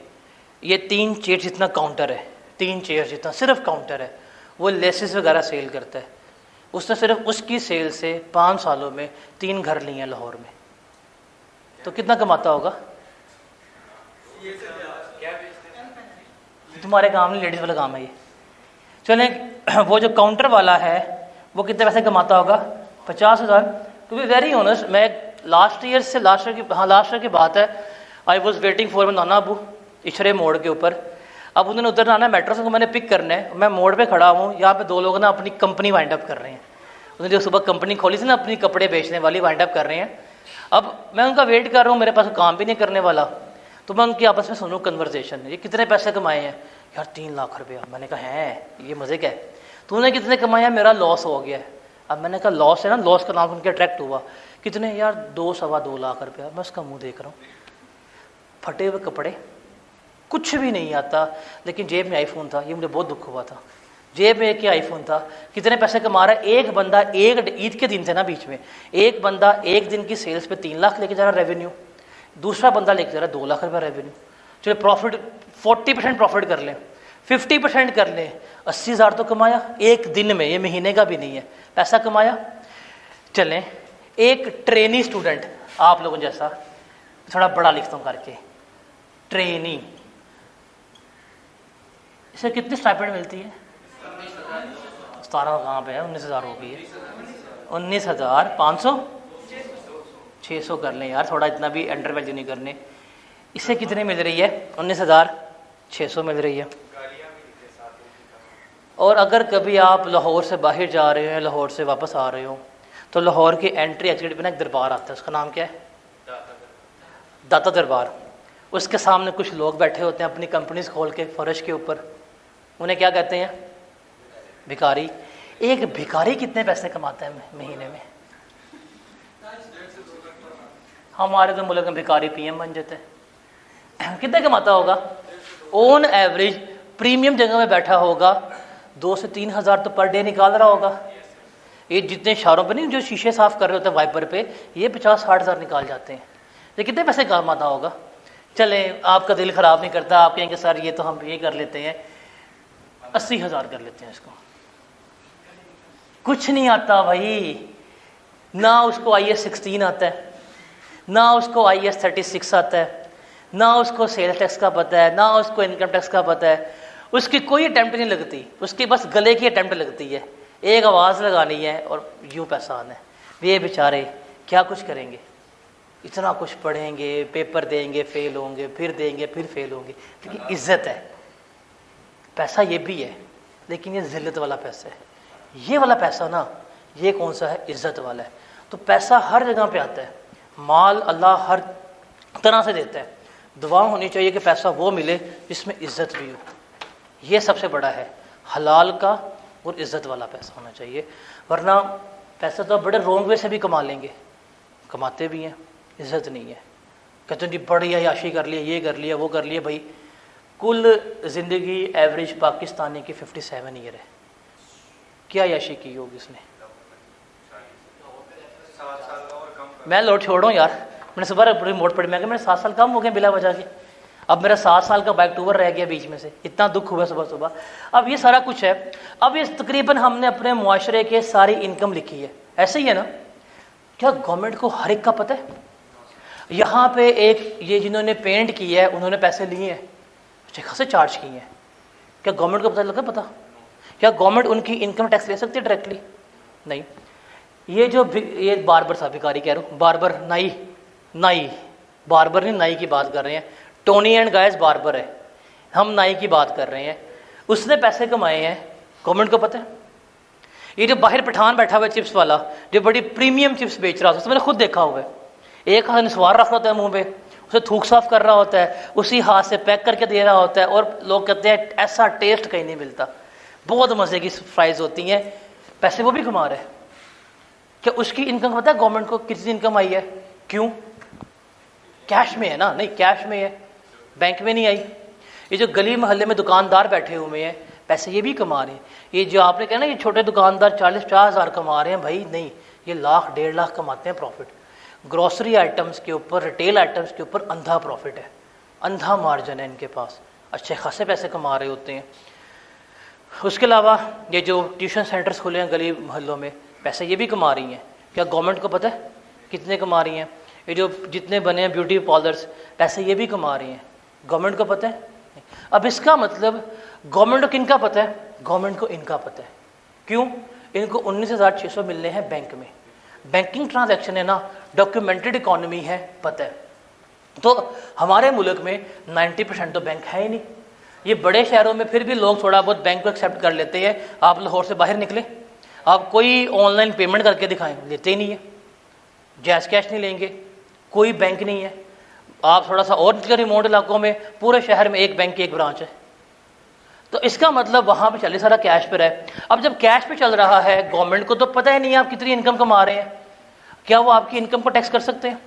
ये 3 चेयर जितना काउंटर है, 3 चेयर जितना सिर्फ काउंटर है, वो लेसेस वगैरह सेल करता है। उसने सिर्फ उसकी सेल से 5 सालों में 3 घर लिए हैं लाहौर में, तो कितना कमाता होगा? तुम्हारे काम नहीं, लेडीज़ वाला काम है ये। चलें, वो जो काउंटर वाला है वो कितने पैसे कमाता होगा? 50,000। टू बी वेरी ऑनेस्ट, मैं लास्ट ईयर की बात है, आई वॉज वेटिंग फॉर नाना अबू इशरे मोड़ के ऊपर। अब उन्होंने उधर आना है मेट्रो से, तो मैंने पिक करना है, मैं मोड़ पे खड़ा हूँ, यहाँ पे 2 लोग ना अपनी कंपनी वाइंड अप कर रहे हैं। उन्होंने जो सुबह कंपनी खोली थी ना अपनी कपड़े बेचने वाली, वाइंड अप कर रहे हैं। अब मैं उनका वेट कर रहा हूँ, मेरे पास काम भी नहीं करने वाला, तो मैं उनकी आपस में सुनूँ कन्वर्सेशन, ये कितने पैसे कमाए हैं? यार 3 लाख रुपया। मैंने कहा है, ये मज़े का है। तूने कितने कमाया? मेरा लॉस हो गया है। अब मैंने कहा लॉस है ना, लॉस का नाम उनके अट्रैक्ट हुआ। कितने? यार 2-2.25 लाख रुपया। मैं उसका मुंह देख रहा हूँ, फटे हुए कपड़े, कुछ भी नहीं आता, लेकिन जेब में आईफोन था। ये मुझे बहुत दुख हुआ था, जेब में एक ही आईफोन था। कितने पैसे कमा रहा है? एक बंदा, एक ईद के दिन थे ना बीच में, एक बंदा एक दिन की सेल्स पे 3 लाख लेके जा रहा रेवेन्यू, दूसरा बंदा लेके जा रहा 2 लाख रुपया रेवेन्यू। चलो प्रॉफिट 40% प्रॉफिट कर लें, 50% कर लें, 80,000 तो कमाया एक दिन में, ये महीने का भी नहीं है, पैसा कमाया। चलें, एक ट्रेनी स्टूडेंट आप लोगों जैसा, थोड़ा बड़ा लिखता हूँ करके, ट्रेनी, इसे कितनी स्टाइपेंड मिलती है? 17 कहाँ पे है, 19,000 हो गई है। 19,500, 600 कर लें यार, थोड़ा इतना भी अंडर वैल्यू नहीं करने। इसे कितनी मिल रही है? 19,600 मिल रही है। और अगर कभी आप लाहौर से बाहर जा रहे हो, लाहौर से वापस आ रहे हो, तो लाहौर की एंट्री एग्जिट पे ना एक दरबार आता है, उसका नाम क्या है? दाता दरबार। उसके सामने कुछ लोग बैठे होते हैं अपनी कंपनीज खोल के फर्श के ऊपर, उन्हें क्या कहते हैं? भिखारी। एक भिखारी कितने पैसे कमाता है महीने में? हमारे तो मुल्क में भिखारी पीएम बन जाते हैं। कितने कमाता होगा? ऑन एवरेज प्रीमियम जगह में बैठा होगा, 2 से 3 हज़ार तो पर डे निकाल रहा होगा। ये जितने शहरों पे नहीं जो शीशे साफ कर रहे होते हैं वाइपर पे, ये 50-60 हज़ार निकाल जाते हैं। ये कितने पैसे कमाता होगा? चले, आपका दिल ख़राब नहीं करता, आप कहेंगे सर ये तो हम ये कर लेते हैं, 80,000 कर लेते हैं इसको। कुछ नहीं आता भाई, ना उसको IAS 16 आता है, ना उसको IAS 36 आता है, ना उसको सेल्स टैक्स का पता है, ना उसको इनकम टैक्स का पता है। उसकी कोई अटैम्प्ट नहीं लगती, उसकी बस गले की अटैम्प्ट लगती है, एक आवाज़ लगानी है और यूँ पैसा आना है। वे बेचारे क्या कुछ करेंगे, इतना कुछ पढ़ेंगे, पेपर देंगे, फेल होंगे, फिर देंगे, फिर फेल होंगे, लेकिन इज्जत है। पैसा ये भी है, लेकिन ये ज़िल्लत वाला पैसा है। ये वाला पैसा ना, ये कौन सा है? इज्जत वाला है। तो पैसा हर जगह पे आता है, माल अल्लाह हर तरह से देता है। दुआ होनी चाहिए कि पैसा वो मिले जिसमें इज्जत भी हो, ये सबसे बड़ा है। हलाल का और इज्जत वाला पैसा होना चाहिए, वरना पैसा तो बड़े रोंग वे से भी कमा लेंगे, कमाते भी हैं, इज्जत नहीं है। कहते हैं जी बड़ी अयाशी कर लिया, ये कर लिया, वो कर लिया। भाई कुल ज़िंदगी एवरेज पाकिस्तानी की 57 ईयर है, क्या अयाशी की होगी उसने? मैं लोट छोड़ूँ यार, मैंने सुबह पूरी मोट पड़ी, मैं मेरे 7 साल कम हो गए बिला वजह के। अब मेरा 7 साल का बैक टूवर रह गया बीच में से, इतना दुख हुआ सुबह सुबह। अब ये सारा कुछ है। अब ये तकरीबन हमने अपने मुआशरे के सारी इनकम लिखी है, ऐसे ही है ना? क्या गवर्नमेंट को हर एक का पता है? यहाँ पे एक ये जिन्होंने पेंट किया है उन्होंने पैसे लिए हैं, अच्छे खासे चार्ज किए हैं, क्या गवर्नमेंट को पता लगा? पता क्या गवर्नमेंट उनकी इनकम टैक्स ले सकती है डायरेक्टली? नहीं। ये बार्बर था, भिखारी कह रहा हूँ, बार्बर, नाई, बार्बर नहीं, नाई की बात कर रहे हैं। टोनी एंड गाइस बार्बर है, हम नाई की बात कर रहे हैं। उसने पैसे कमाए हैं, गवर्नमेंट को पता है? ये जो बाहर पठान बैठा हुआ है चिप्स वाला, जो बड़ी प्रीमियम चिप्स बेच रहा था, उसने मैंने खुद देखा हुआ है। एक हाथ निस्वार रख रहा होता है मुंह पे, उसे थूक साफ कर रहा होता है, उसी हाथ से पैक करके दे रहा होता है, और लोग कहते हैं ऐसा टेस्ट कहीं नहीं मिलता, बहुत मज़े की फ्राइज होती हैं। पैसे वो भी कमा रहे हैं। क्या उसकी इनकम पता है गवर्नमेंट को कितनी इनकम आई है? क्यों? कैश में है ना? नहीं, कैश में है, बैंक में नहीं आई। ये जो गली मोहल्ले में दुकानदार बैठे हुए हैं, पैसे ये भी कमा रहे हैं। ये जो आपने कहा ना ये छोटे दुकानदार 40-50 हज़ार कमा रहे हैं, भाई नहीं, ये 1,00,000-1.5 लाख कमाते हैं प्रॉफिट। ग्रॉसरी आइटम्स के ऊपर, रिटेल आइटम्स के ऊपर अंधा प्रॉफिट है, अंधा मार्जिन है इनके पास, अच्छे खासे पैसे कमा रहे होते हैं। उसके अलावा ये जो ट्यूशन सेंटर्स खुले हैं गली मोहल्लों में, पैसे ये भी कमा रही हैं। क्या गवर्नमेंट को पता है कितने कमा रही हैं? ये जो जितने बने हैं ब्यूटी पार्लर्स, पैसे ये भी कमा रही हैं। गवर्नमेंट को पता है? अब इसका मतलब गवर्नमेंट को किनका पता है? गवर्नमेंट को इनका पता है। क्यों? इनको 19,600 मिलने हैं बैंक में। बैंकिंग ट्रांजैक्शन है ना, डॉक्यूमेंटेड इकोनॉमी है, पता है। तो हमारे मुल्क में 90% तो बैंक है ही नहीं। ये बड़े शहरों में फिर भी लोग थोड़ा बहुत बैंक को एक्सेप्ट कर लेते हैं। आप लाहौर से बाहर निकले, आप कोई ऑनलाइन पेमेंट करके दिखाएं, लेते ही नहीं है। जैस कैश नहीं लेंगे, कोई बैंक नहीं है। आप थोड़ा सा और निकले रिमोट इलाकों में, पूरे शहर में एक बैंक की एक ब्रांच है। तो इसका मतलब वहाँ पे चले सारा कैश पर है। अब जब कैश पे चल रहा है, गवर्नमेंट को तो पता ही नहीं है आप कितनी इनकम कमा रहे हैं। क्या वो आपकी इनकम को टैक्स कर सकते हैं?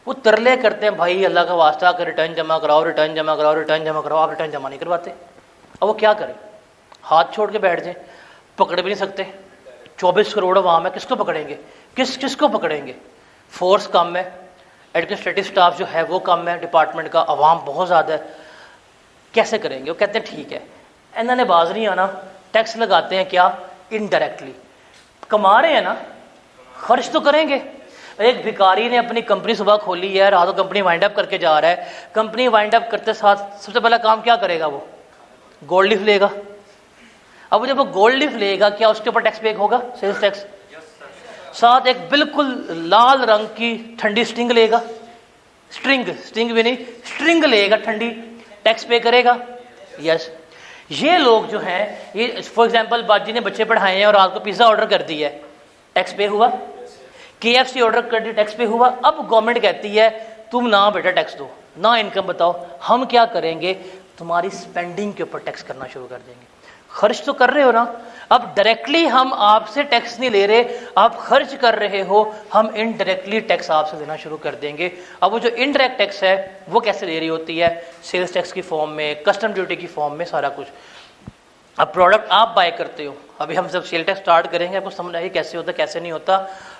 वो तरले करते हैं, भाई अल्लाह का वास्ता कर रिटर्न जमा कराओ, रिटर्न जमा कराओ, रिटर्न जमा कराओ। आप रिटर्न जमा नहीं करवाते। अब वो क्या करें? हाथ छोड़ के बैठ जाए, पकड़ भी नहीं सकते। 24 करोड़ अवाम है, किसको पकड़ेंगे? किसको पकड़ेंगे? फोर्स कम है, एडमिनिस्ट्रेटिव स्टाफ जो है वो कम है डिपार्टमेंट का, अवाम बहुत ज़्यादा है, कैसे करेंगे? वो कहते हैं ठीक है, इन्होंने बाज नहीं आना, टैक्स लगाते हैं। क्या? इनडायरेक्टली कमा रहे हैं ना, खर्च तो करेंगे। एक भिखारी ने अपनी कंपनी सुबह खोली है, रात को कंपनी वाइंड अप करके जा रहा है। कंपनी वाइंड अप करते साथ सबसे पहला काम क्या करेगा? वो गोल्ड लीफ लेगा। अब जब वो गोल्ड लीफ लेगा, क्या उसके ऊपर टैक्स पे होगा? Sales tax. साथ एक बिल्कुल लाल रंग की ठंडी स्ट्रिंग लेगा, स्ट्रिंग भी नहीं, स्ट्रिंग लेगा ठंडी, टैक्स पे करेगा। यस, ये लोग जो हैं, ये फॉर एग्जांपल बाजी ने बच्चे पढ़ाए हैं और रात को पिज्जा ऑर्डर कर दिया है, टैक्स पे हुआ। KFC ऑर्डर कर दी, टैक्स पे हुआ। अब गवर्नमेंट कहती है तुम ना बेटा टैक्स दो, ना इनकम बताओ, हम क्या करेंगे? तुम्हारी स्पेंडिंग के ऊपर टैक्स करना शुरू कर देंगे। खर्च तो कर रहे हो ना। अब डायरेक्टली हम आपसे टैक्स नहीं ले रहे, आप खर्च कर रहे हो, हम इनडायरेक्टली टैक्स आपसे लेना शुरू कर देंगे। अब वो जो इनडायरेक्ट टैक्स है वो कैसे ले रही होती है? सेल्स टैक्स की फॉर्म में, कस्टम ड्यूटी की फॉर्म में, सारा कुछ। अब प्रोडक्ट आप बाय करते हो, अभी हम जब सेल टैक्स स्टार्ट करेंगे आपको समझ आएगी कैसे होता है कैसे नहीं होता।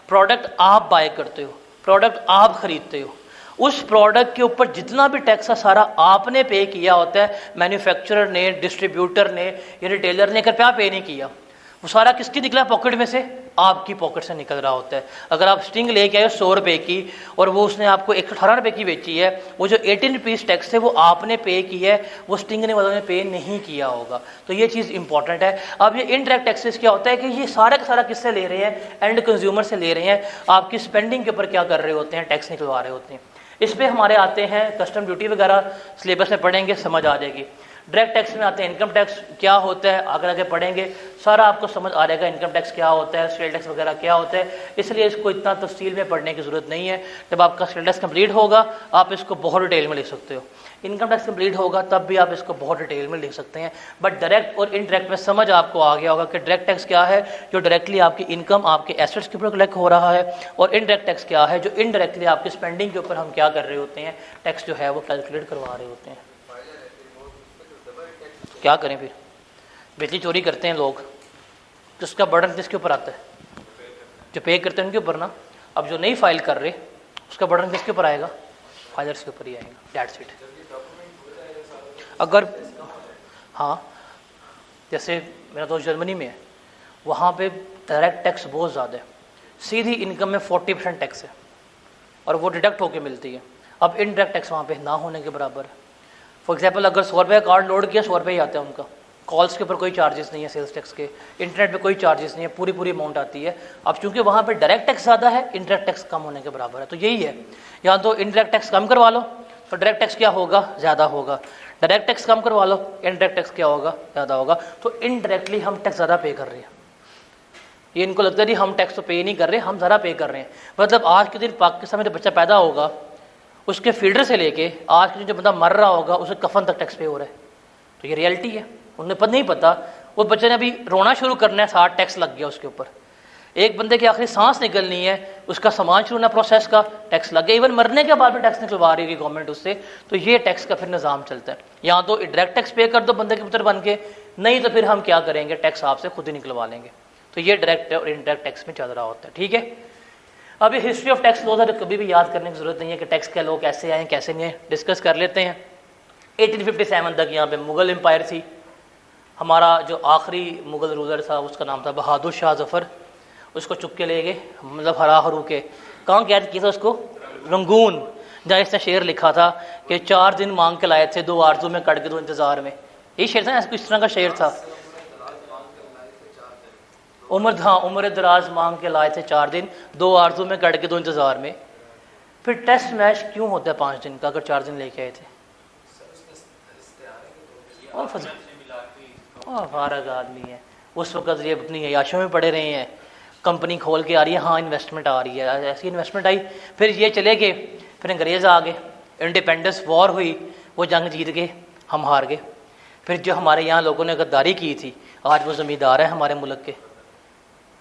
प्रोडक्ट आप बाय करते हो, प्रोडक्ट आप खरीदते हो, उस प्रोडक्ट के ऊपर जितना भी टैक्स है सारा आपने पे किया होता है। मैन्युफैक्चरर ने, डिस्ट्रीब्यूटर ने या रिटेलर ने क्या पे नहीं किया, वो सारा किसकी निकला? पॉकेट में से, आपकी पॉकेट से निकल रहा होता है। अगर आप स्ट्रिंग लेके आए 100 रुपये की और वो उसने आपको 118 रुपये की बेची है, वो जो 18 रुपीज़ टैक्स है वो आपने पे की है, वो स्ट्रिंग ने वालों ने पे नहीं किया होगा। तो ये चीज़ इंपॉर्टेंट है। अब ये इनडायरेक्ट टैक्सेस क्या होता है कि ये सारा का सारा किससे ले रहे हैं? एंड कंज्यूमर से ले रहे हैं। आपकी स्पेंडिंग के ऊपर क्या कर रहे होते हैं? टैक्स निकलवा रहे होते हैं। इस पर हमारे आते हैं कस्टम ड्यूटी वगैरह, सिलेबस में पढ़ेंगे, समझ आ जाएगी। डायरेक्ट टैक्स में आते हैं इनकम टैक्स क्या होता है, आगे आगे पढ़ेंगे, सारा आपको समझ आ जाएगा। इनकम टैक्स क्या होता है, सेल टैक्स वगैरह क्या होता है, इसलिए इसको इतना तफसील में पढ़ने की ज़रूरत नहीं है। जब आपका सेल टैक्स कंप्लीट होगा आप इसको बहुत डिटेल में लिख सकते हो। इनकम टैक्स कंप्लीट होगा तब भी आप इसको बहुत डिटेल में लिख सकते हैं। बट डायरेक्ट और इनडायरेक्ट में समझ आपको आ गया होगा कि डायरेक्ट टैक्स क्या है, जो डायरेक्टली आपकी इनकम, आपके एसेट्स के ऊपर कलेक्ट हो रहा है, और इनडायरेक्ट टैक्स क्या है, जो इनडायरेक्टली आपकी स्पेंडिंग के ऊपर हम क्या कर रहे होते हैं, टैक्स जो है वो कैलकुलेट करवा रहे होते हैं। क्या करें फिर? बिजली चोरी करते हैं लोग, तो उसका बर्डन किसके ऊपर आता है? जो पे करते हैं उनके ऊपर ना। अब जो नहीं फाइल कर रहे उसका बर्डन किसके ऊपर आएगा? फाइलर्स के ऊपर ही आएगा। That's it. अगर हाँ, जैसे मेरा दोस्त जर्मनी में है, वहाँ पे डायरेक्ट टैक्स बहुत ज़्यादा है, सीधी इनकम में 40% टैक्स है और वो डिडक्ट होके मिलती है। अब इनडायरेक्ट टैक्स वहाँ पे ना होने के बराबर है। फॉर एग्जाम्पल अगर 100 रुपये का कार्ड लोड किया, 100 रुपये ही आता है उनका। कॉल्स के ऊपर कोई चार्जेस नहीं है, सेल्स टैक्स के, इंटरनेट पे कोई चार्जेस नहीं है, पूरी अमाउंट आती है। अब चूंकि वहाँ पे डायरेक्ट टैक्स ज़्यादा है, इनडायरेक्ट टैक्स कम होने के बराबर है। तो यही है, या तो इनडायरेक्ट टैक्स कम करवा लो तो डायरेक्ट टैक्स क्या होगा? ज़्यादा होगा। डायरेक्ट टैक्स कम करवा लो, इनडायरेक्ट टैक्स क्या होगा? ज़्यादा होगा। तो इनडायरेक्टली हम टैक्स ज़्यादा पे कर रहे हैं। ये इनको लगता है कि हम टैक्स तो पे नहीं कर रहे, हम ज़्यादा पे कर रहे हैं। मतलब आज के दिन पाकिस्तान में जो बच्चा पैदा होगा उसके फीडर से लेके आज के दिन जो बंदा मर रहा होगा उसे कफन तक टैक्स पे हो रहा है। तो ये रियलिटी है। उन्हें पता नहीं पता, वो बच्चे ने अभी रोना शुरू करना है, 60 टैक्स लग गया उसके ऊपर। एक बंदे की आखिरी सांस निकलनी है, उसका सामान शुरू होना प्रोसेस का, टैक्स लग गया। इवन मरने के बाद भी टैक्स निकलवा रही है गवर्नमेंट उससे। तो ये टैक्स का फिर निज़ाम चलता है। या तो डायरेक्ट टैक्स पे कर दो बंदे के पुत्र बन के, नहीं तो फिर हम क्या करेंगे, टैक्स आपसे खुद ही निकलवा लेंगे। तो ये डायरेक्ट और इनडायरेक्ट टैक्स में चल रहा होता है। ठीक है, अब ये हिस्ट्री ऑफ टैक्स लॉज है, कभी भी याद करने की जरूरत नहीं है कि टैक्स के लॉ कैसे आए कैसे नहीं है, डिस्कस कर लेते हैं। 1857 तक यहाँ पे मुगल एम्पायर थी। हमारा जो आखिरी मुग़ल रूलर था उसका नाम था बहादुर शाह ज़फ़र, उसको चुप के ले गए, मतलब हरा हरू के। कहाँ कैद किया था उसको? रंगून, जहाँ इसने शेर लिखा था कि 4 दिन मांग के लाए थे, 2 आरज़ू में कट के 2 इंतज़ार में। यही शेर था, इस तरह का शेर था। उम्र दराज मांग के लाए थे 4 दिन, 2 आरज़ू में कट के 2 इंतज़ार में। फिर टेस्ट मैच क्यों होता है 5 दिन का अगर 4 दिन लेके आए थे? फारग आदमी है, उस वक्त ये अपनी अयाशों में पड़े रहे हैं, कंपनी खोल के आ रही है, हाँ इन्वेस्टमेंट आ रही है, ऐसी इन्वेस्टमेंट आई, फिर ये चले गए, फिर अंग्रेज़ आ गए, इंडिपेंडेंस वॉर हुई, वो जंग जीत गए, हम हार गए। फिर जो हमारे यहाँ लोगों ने गद्दारी की थी, आज वो ज़मींदार है हमारे मुल्क के,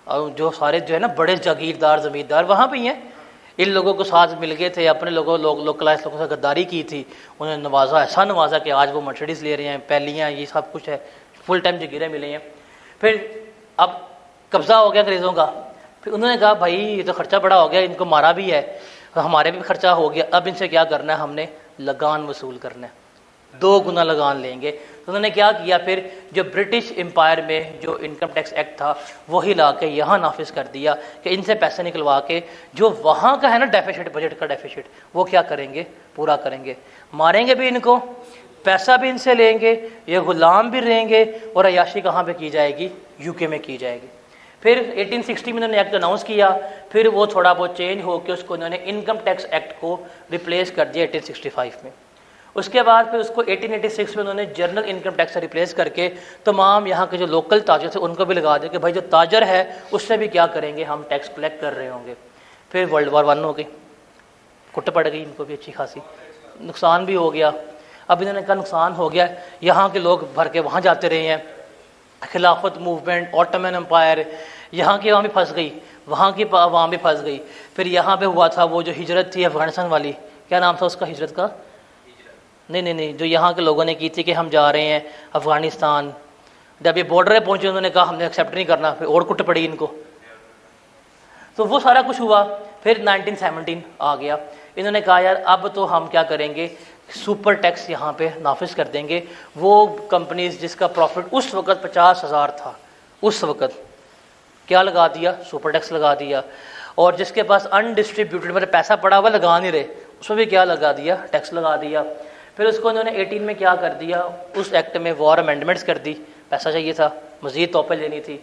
और जो सारे जो है ना बड़े जागीरदार ज़मींदार वहाँ पे ही हैं। इन लोगों को साथ मिल गए थे, अपने लोकलाइज लोगों से गद्दारी की थी, उन्होंने नवाजा, ऐसा नवाजा कि आज वो मर्सिडीज़ ले रहे हैं, पहलियाँ, ये सब कुछ है, फुल टाइम जगीरें मिले हैं। फिर अब कब्ज़ा हो गया अंग्रेज़ों का, फिर उन्होंने कहा भाई ये तो खर्चा बड़ा हो गया, इनको मारा भी है, हमारे भी खर्चा हो गया, अब इनसे क्या करना है, हमने लगान वसूल करना है, 2 गुना लगान लेंगे। तो उन्होंने क्या किया, फिर जो ब्रिटिश एम्पायर में जो इनकम टैक्स एक्ट था वही ला के यहाँ नाफिज कर दिया कि इनसे पैसे निकलवा के जो वहाँ का है ना डेफिसिट, बजट का डेफिसिट, वो क्या करेंगे, पूरा करेंगे। मारेंगे भी इनको, पैसा भी इनसे लेंगे, ये गुलाम भी रहेंगे, और अयाशी कहाँ पे की जाएगी, यूके में की जाएगी। फिर 1860 में उन्होंने एक्ट अनाउंस किया, फिर वो थोड़ा बहुत चेंज हो के उसको उन्होंने इनकम टैक्स एक्ट को रिप्लेस कर दिया 1865 में। उसके बाद फिर उसको 1886 में उन्होंने जनरल इनकम टैक्स से रिप्लेस करके तमाम यहाँ के जो लोकल ताजर थे उनको भी लगा दिया कि भाई जो ताजर है उससे भी क्या करेंगे, हम टैक्स कलेक्ट कर रहे होंगे। फिर वर्ल्ड वॉर 1 हो गई, कुट पड़ गई इनको भी अच्छी खासी, नुकसान भी हो गया। अब इन्होंने कहा नुकसान हो गया, यहाँ के लोग भर के वहाँ जाते रहे हैं, खिलाफत मूवमेंट, ऑटोमन एम्पायर, यहाँ की वहाँ भी फंस गई, वहाँ की वहाँ भी फंस गई। फिर यहाँ पे हुआ था वो जो हिजरत थी अफगानिस्तान वाली, क्या नाम था उसका हिजरत का, नहीं, जो यहाँ के लोगों ने की थी कि हम जा रहे हैं अफगानिस्तान, जब ये बॉर्डर पे पहुँचे उन्होंने कहा हमने एक्सेप्ट नहीं करना, फिर और कुट पड़ी इनको। तो वो सारा कुछ हुआ। फिर 1917 आ गया, इन्होंने कहा यार अब तो हम क्या करेंगे, सुपर टैक्स यहाँ पे नाफिज कर देंगे। वो कंपनीज जिसका प्रॉफिट उस वक्त 50,000 था, उस वक्त क्या लगा दिया, सुपर टैक्स लगा दिया। और जिसके पास अनडिस्ट्रीब्यूटेड मतलब पैसा पड़ा हुआ लगा नहीं रहे, उसमें भी क्या लगा दिया, टैक्स लगा दिया। फिर उसको उन्होंने 18 में क्या कर दिया, उस एक्ट में वॉर अमेंडमेंट्स कर दी, पैसा चाहिए था, मज़ीद तोहफे लेनी थी।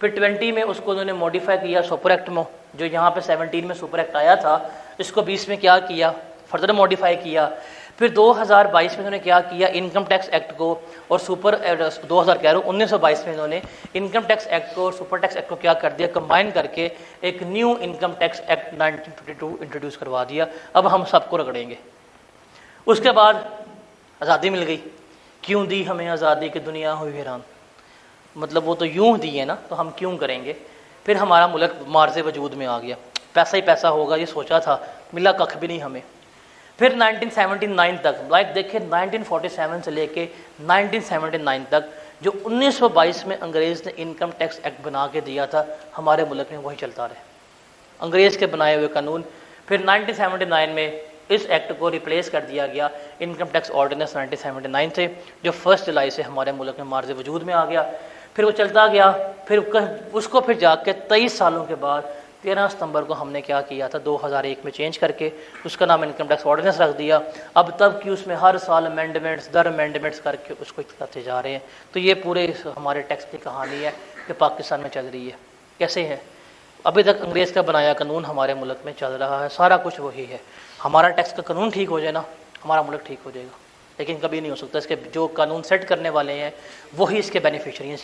फिर 20 में उसको उन्होंने मॉडिफाई किया सुपर एक्ट में, जो यहाँ पे 17 में सुपर एक्ट आया था, इसको 20 में क्या किया, फर्दर मॉडिफाई किया। फिर 2022 में उन्होंने क्या किया, इनकम टैक्स एक्ट को और 1922 में इन्होंने इनकम टैक्स एक्ट को और सुपर टैक्स एक्ट को क्या कर दिया, कंबाइन करके एक new income tax act 1952 introduce करवा दिया। अब हम सबको रगड़ेंगे। उसके बाद आज़ादी मिल गई, क्यों दी हमें आज़ादी की दुनिया हुई हैरान, मतलब वो तो यूं दी है ना, तो हम क्यों करेंगे। फिर हमारा मुल्क मार्ज़े वजूद में आ गया, पैसा ही पैसा होगा ये सोचा था, मिला कख भी नहीं हमें। फिर 1979 तक, लाइक देखिए 1947 से लेके 1979 तक जो 1922 में अंग्रेज़ ने इनकम टैक्स एक्ट बना के दिया था, हमारे मुल्क में वही चलता रहे, अंग्रेज़ के बनाए हुए कानून। फिर 1979 में इस एक्ट को रिप्लेस कर दिया गया इनकम टैक्स ऑर्डिनेंस 1979 से, जो 1 जुलाई से हमारे मुल्क में मार्ज़ वजूद में आ गया। फिर वो चलता गया, फिर उसको फिर जाके 23 सालों के बाद 13 सितंबर को हमने क्या किया था, 2001 में चेंज करके उसका नाम इनकम टैक्स ऑर्डिनेंस रख दिया। अब तब कि उसमें हर साल अमेंडमेंट्स दर अमेंडमेंट्स करके उसको करते जा रहे हैं। तो ये पूरे हमारे टैक्स की कहानी है कि पाकिस्तान में चल रही है। कैसे है, अभी तक अंग्रेज़ का बनाया कानून हमारे मुल्क में चल रहा है, सारा कुछ वही है। हमारा टैक्स का कानून ठीक हो जाए ना, हमारा मुल्क ठीक हो जाएगा, लेकिन कभी नहीं हो सकता। इसके जो कानून सेट करने वाले हैं वही इसके बेनिफिशरी हैं।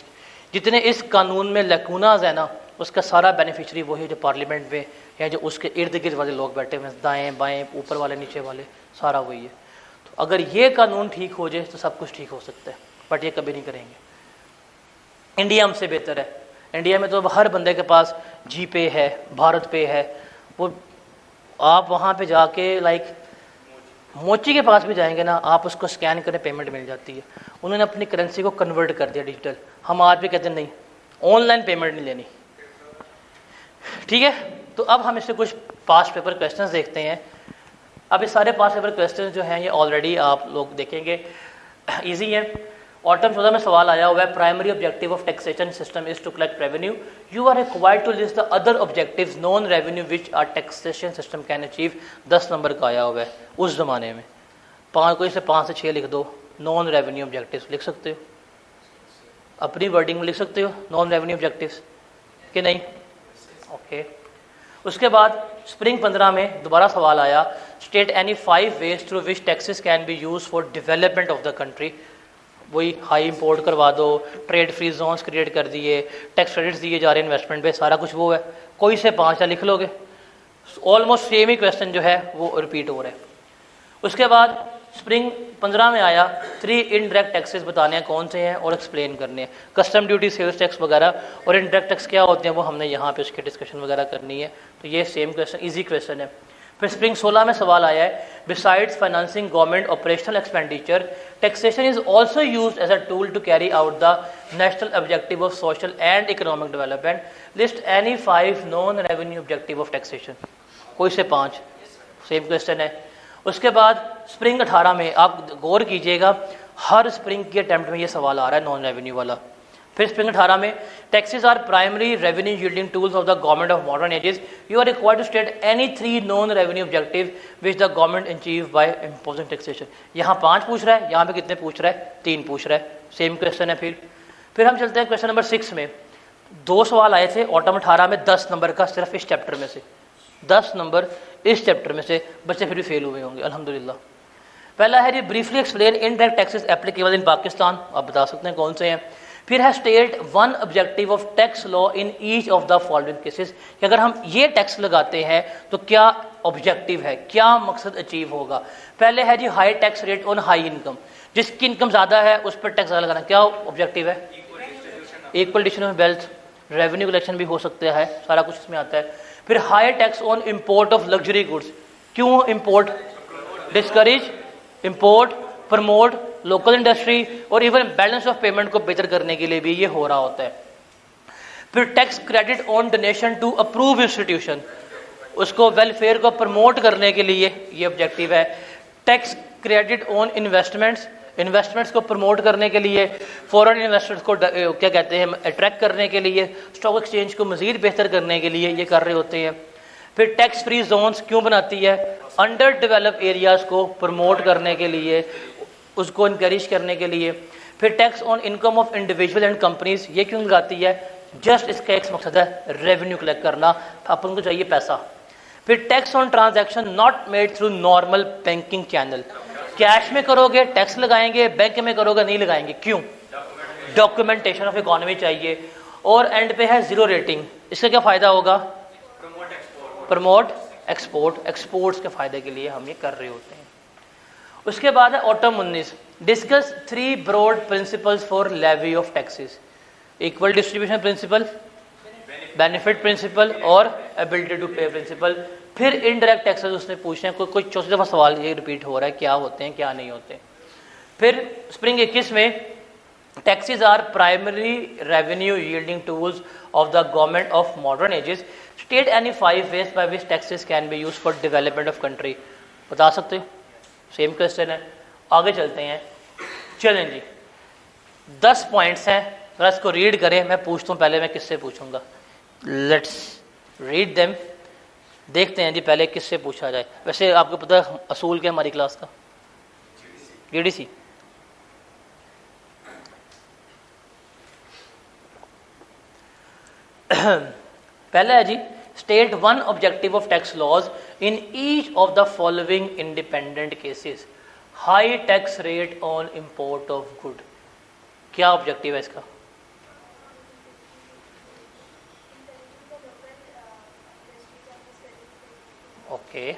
जितने इस कानून में लैकूनाज है ना, उसका सारा बेनिफिशरी वही जो पार्लियामेंट में या जो उसके इर्द गिर्द वाले लोग बैठे हुए हैं, दाएँ बाएँ, ऊपर वाले नीचे वाले, सारा वही है। तो अगर ये कानून ठीक हो जाए तो सब कुछ ठीक हो सकता है, बट ये कभी नहीं करेंगे। इंडिया हमसे बेहतर है, इंडिया में तो हर बंदे के पास जी पे है, भारत पे है। वो आप वहाँ पे जाके लाइक मोची के पास भी जाएंगे ना, आप उसको स्कैन करें पेमेंट मिल जाती है। उन्होंने अपनी करेंसी को कन्वर्ट कर दिया डिजिटल। हम आज भी कहते हैं नहीं, ऑनलाइन पेमेंट नहीं लेनी, ठीक है। तो अब हम इससे कुछ पास्ट पेपर क्वेश्चंस देखते हैं। अब ये सारे पास्ट पेपर क्वेश्चंस जो हैं ये ऑलरेडी आप लोग देखेंगे इजी हैं। ऑटम 14 में सवाल आया हुआ है, primary objective of taxation system is to collect revenue, you are required to list the other objectives non revenue which are taxation system can achieve. 10 number का आया हुआ है उस ज़माने में। 5 से 6 लिख दो नॉन रेवेन्यू ऑब्जेक्टिव्स, लिख सकते हो अपनी वर्डिंग में, लिख सकते हो नॉन रेवेन्यू ऑब्जेक्टिव्स कि नहीं? ओके। उसके बाद स्प्रिंग 15 में दोबारा सवाल आया, state any 5 ways through which taxes can be use for development of the country. वही हाई इंपोर्ट करवा दो, ट्रेड फ्री जोन्स क्रिएट कर दिए, टैक्स क्रेडिट्स दिए जा रहे हैं इन्वेस्टमेंट पे, सारा कुछ वो है। कोई से 5 या लिख लोगे, ऑलमोस्ट सेम ही क्वेश्चन जो है वो रिपीट हो रहा है। उसके बाद स्प्रिंग 15 में आया 3 इनडायरेक्ट टैक्सेस बताने हैं कौन से हैं और एक्सप्लेन करने हैं, कस्टम ड्यूटी, सेल्स टैक्स वगैरह, और इनडायरेक्ट टैक्स क्या होते हैं वो हमने यहाँ पे उसकी डिस्कशन वगैरह करनी है। तो ये सेम क्वेश्चन, इजी क्वेश्चन है। फिर स्प्रिंग 16 में सवाल आया है, besides financing government operational expenditure, taxation is also used as a tool to carry out the national objective of social and economic development, list any 5 non revenue objective of taxation. कोई से 5, सेम क्वेश्चन है। उसके बाद स्प्रिंग 18 में आप गौर कीजिएगा, हर स्प्रिंग की अटेम्प्ट में ये सवाल आ रहा है नॉन रेवेन्यू वाला। फिर स्प्रिंग 18 में, taxes are primary revenue yielding tools of the government of modern ages, you are required to state any 3 non revenue objective which the government achieve by imposing taxation. यहाँ 5 पूछ रहा है, यहाँ पे कितने पूछ रहा है? 3 पूछ रहा है, सेम क्वेश्चन है। फिर हम चलते हैं क्वेश्चन नंबर 6 में। 2 सवाल आए थे ऑटम 18 में 10 नंबर का, सिर्फ इस चैप्टर में से 10 नंबर इस चैप्टर में से, बच्चे फिर भी फेल हुए होंगे अल्हम्दुलिल्लाह। पहला है जी, briefly explain indirect taxes applicable in Pakistan, आप बता सकते हैं कौन से हैं। फिर है state 1 objective of tax law in each of the following cases, कि अगर हम ये टैक्स लगाते हैं तो क्या ऑब्जेक्टिव है, क्या मकसद अचीव होगा। पहले है जी high tax rate on high income, जिसकी इनकम ज़्यादा है उस पर टैक्स ज़्यादा लगाना, क्या ऑब्जेक्टिव है? Equal distribution of wealth, revenue collection भी हो सकता है, सारा कुछ इसमें आता है। फिर higher tax on import of luxury goods, क्यों import? Discourage import, promote local industry, और इवन बैलेंस ऑफ पेमेंट को बेहतर करने के लिए भी ये हो रहा होता है। फिर tax credit on donation to approve institution, उसको वेलफेयर को प्रमोट करने के लिए ये ऑब्जेक्टिव है। Tax credit on investments, investments को प्रमोट करने के लिए, फॉरेन इन्वेस्टर्स को क्या कहते हैं अट्रैक्ट करने के लिए, स्टॉक एक्सचेंज को मज़ीद बेहतर करने के लिए ये कर रहे होते हैं। फिर टैक्स फ्री जोन्स क्यों बनाती है? अंडर डेवलप एरियाज़ को प्रमोट करने के लिए, उसको इनकरेज करने के लिए। फिर tax on income of individual and companies, ये क्यों लगाती है? जस्ट इसका एक मकसद है रेवेन्यू कलेक्ट करना, अपन को चाहिए पैसा। फिर tax on transaction not made through normal banking channel, cash में करोगे टैक्स लगाएंगे, बैंक में करोगे नहीं लगाएंगे, क्यों? डॉक्यूमेंटेशन ऑफ इकोनॉमी चाहिए। और एंड पे है जीरो रेटिंग, इसका क्या फायदा होगा? प्रमोट एक्सपोर्ट, एक्सपोर्ट्स के फायदे के लिए हम ये कर रहे होते हैं। उसके बाद है autumn 19, discuss 3 broad principles for levy of taxes, equal distribution principle, benefit principle और एबिलिटी टू पे प्रिंसिपल। फिर इनडायरेक्ट टैक्सेस उसने पूछे हैं, कोई चौथी दफ़ा सवाल ये रिपीट हो रहा है, क्या होते हैं क्या नहीं होते। फिर स्प्रिंग 21 में, taxes are primary revenue yielding tools of the government of modern ages, state any 5 ways by which taxes can be use for development of country, बता सकते हो? सेम क्वेश्चन है। आगे चलते हैं, चलें जी 10 पॉइंट्स हैं, जरा इसको रीड करें। मैं पूछता हूँ पहले, मैं किससे पूछूंगा, लेट्स रीड देम, देखते हैं जी पहले किससे पूछा जाए। वैसे आपको पता है असूल क्या हमारी क्लास का? जीडीसी। पहला है जी, state 1 objective of tax laws in each of the following independent cases, high tax rate on import of good, क्या ऑब्जेक्टिव है इसका? ओके।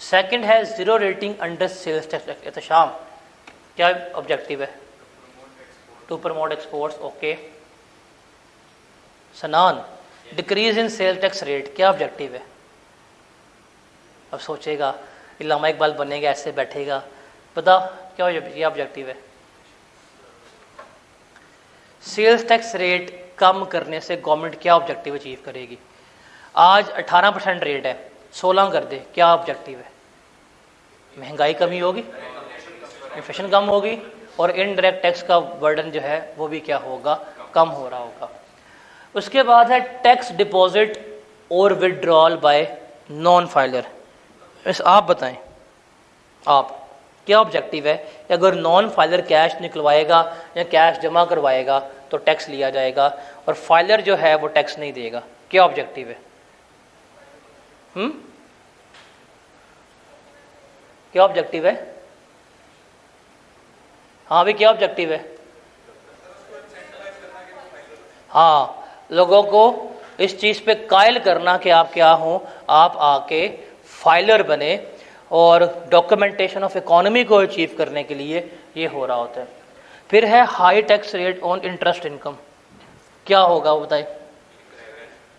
सेकंड है zero rating under sales tax Ehtesham, क्या ऑब्जेक्टिव है? To promote exports. Okay. Sanan, decrease in sale tax rate, क्या ऑब्जेक्टिव है? अब सोचेगा, इल्लामा इकबाल बनेगा, ऐसे बैठेगा, पता क्या ऑब्जेक्टिव है? सेल्स टैक्स रेट कम करने से गवर्नमेंट क्या ऑब्जेक्टिव अचीव करेगी? आज 18% रेट है, 16 कर दे, क्या ऑब्जेक्टिव है? महंगाई कमी होगी, इन्फ्लेशन कम होगी, और इनडायरेक्ट टैक्स का बर्डन जो है वो भी क्या होगा, कम हो रहा होगा। उसके बाद है टैक्स डिपॉजिट और विड्रॉल बाय नॉन फाइलर। इस आप बताएं, आप क्या ऑब्जेक्टिव है कि अगर नॉन फाइलर कैश निकलवाएगा या कैश जमा करवाएगा तो टैक्स लिया जाएगा और फाइलर जो है वो टैक्स नहीं देगा, क्या ऑब्जेक्टिव है? क्या ऑब्जेक्टिव है? हाँ भाई, क्या ऑब्जेक्टिव है? हाँ, लोगों को इस चीज़ पे कायल करना कि आप क्या हो, आप आके फाइलर बने और डॉक्यूमेंटेशन ऑफ इकोनॉमी को अचीव करने के लिए ये हो रहा होता है। फिर है high tax rate on interest income. क्या होगा वो बताए,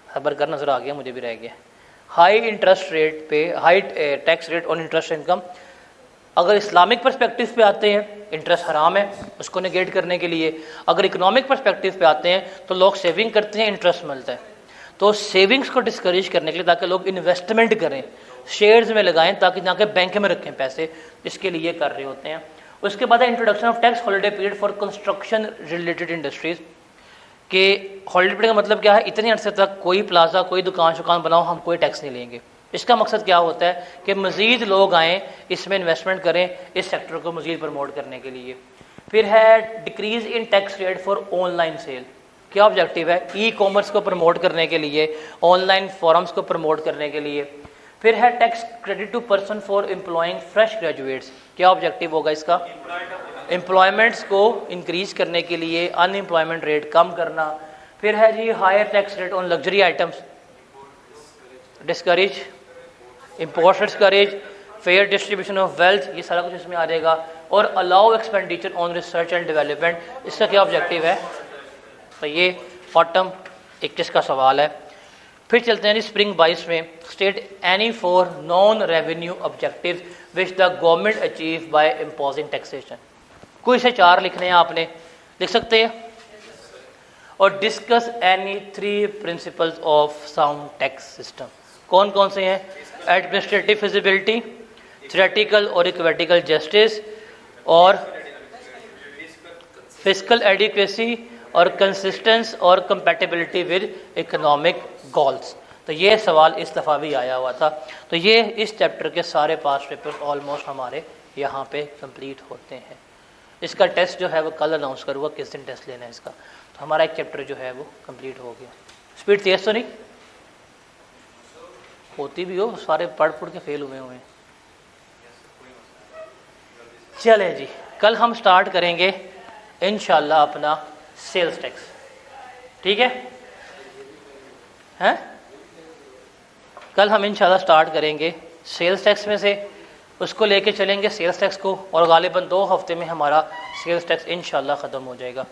खबर कर नजर आ गया, मुझे भी रह गया। हाई इंटरेस्ट रेट पे, high tax rate on interest income, अगर इस्लामिक पर्सपेक्टिव पे आते हैं इंटरेस्ट हराम है, उसको नेगेट करने के लिए। अगर इकोनॉमिक पर्सपेक्टिव पे आते हैं तो लोग सेविंग करते हैं, इंटरेस्ट मिलता है, तो सेविंग्स को डिस्करेज करने के लिए, ताकि लोग इन्वेस्टमेंट करें, शेयर्स में लगाएं, ताकि जाके बैंक में रखें पैसे, इसके लिए कर रहे होते हैं। उसके बाद है introduction of tax holiday period for construction related industries. के हॉलिडे पीरियड का मतलब क्या है, इतने अरसे तक कोई प्लाजा, कोई दुकान बनाओ, हम कोई टैक्स नहीं लेंगे। इसका मकसद क्या होता है कि मज़ीद लोग आएँ, इसमें इन्वेस्टमेंट करें, इस सेक्टर को मज़ीद प्रमोट करने के लिए। फिर है decrease in tax rate for online sale. क्या ऑब्जेक्टिव है? ई कॉमर्स को प्रमोट करने के लिए, ऑनलाइन फॉरम्स को प्रमोट करने के लिए। फिर है tax credit to person for employing fresh graduates. क्या ऑब्जेक्टिव होगा इसका? एम्प्लॉयमेंट्स को इंक्रीज करने के लिए, अनएम्प्लॉयमेंट रेट कम करना। फिर है जी higher tax rate on luxury items, discourage import, discourage fair distribution of wealth, ये सारा कुछ इसमें आ जाएगा। और allow expenditure on research and development, इसका क्या ऑब्जेक्टिव है? तो ये बॉटम 21 का सवाल है। फिर चलते हैं जी स्प्रिंग 22 में, state any for non revenue objective which the government achieve by imposing taxation. कोई से 4 लिखने हैं, आपने लिख सकते हैं। और discuss any 3 principles of sound tax system. कौन कौन से हैं? एडमिनिस्ट्रेटिव फिजिबिलिटी, थ्योरेटिकल और इक्वेटिकल जस्टिस, और फिस्कल एडिक्वेसी, और कंसिस्टेंस और कंपैटिबिलिटी विद इकोनॉमिक गोल्स। तो ये सवाल इस दफ़ा भी आया हुआ था। तो ये इस चैप्टर के सारे पास पेपर्स ऑलमोस्ट हमारे यहाँ पे कंप्लीट होते हैं। इसका टेस्ट जो है वो कल अनाउंस करूँगा किस दिन टेस्ट लेना है इसका। तो हमारा एक चैप्टर जो है वो कंप्लीट हो गया। स्पीड तेज़ तो नहीं होती, भी हो सारे पढ़ के फेल हुए हैं। चले जी, कल हम स्टार्ट करेंगे इंशाल्लाह अपना सेल्स टैक्स, ठीक है? हैं? कल हम इंशाल्लाह स्टार्ट करेंगे सेल्स टैक्स में से, उसको लेके चलेंगे सेल्स टैक्स को, और गालिबन 2 हफ्ते में हमारा सेल्स टैक्स इंशाल्लाह ख़त्म हो जाएगा।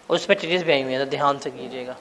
उसमें चीज़ भी आई हुई है, तो ध्यान से कीजिएगा।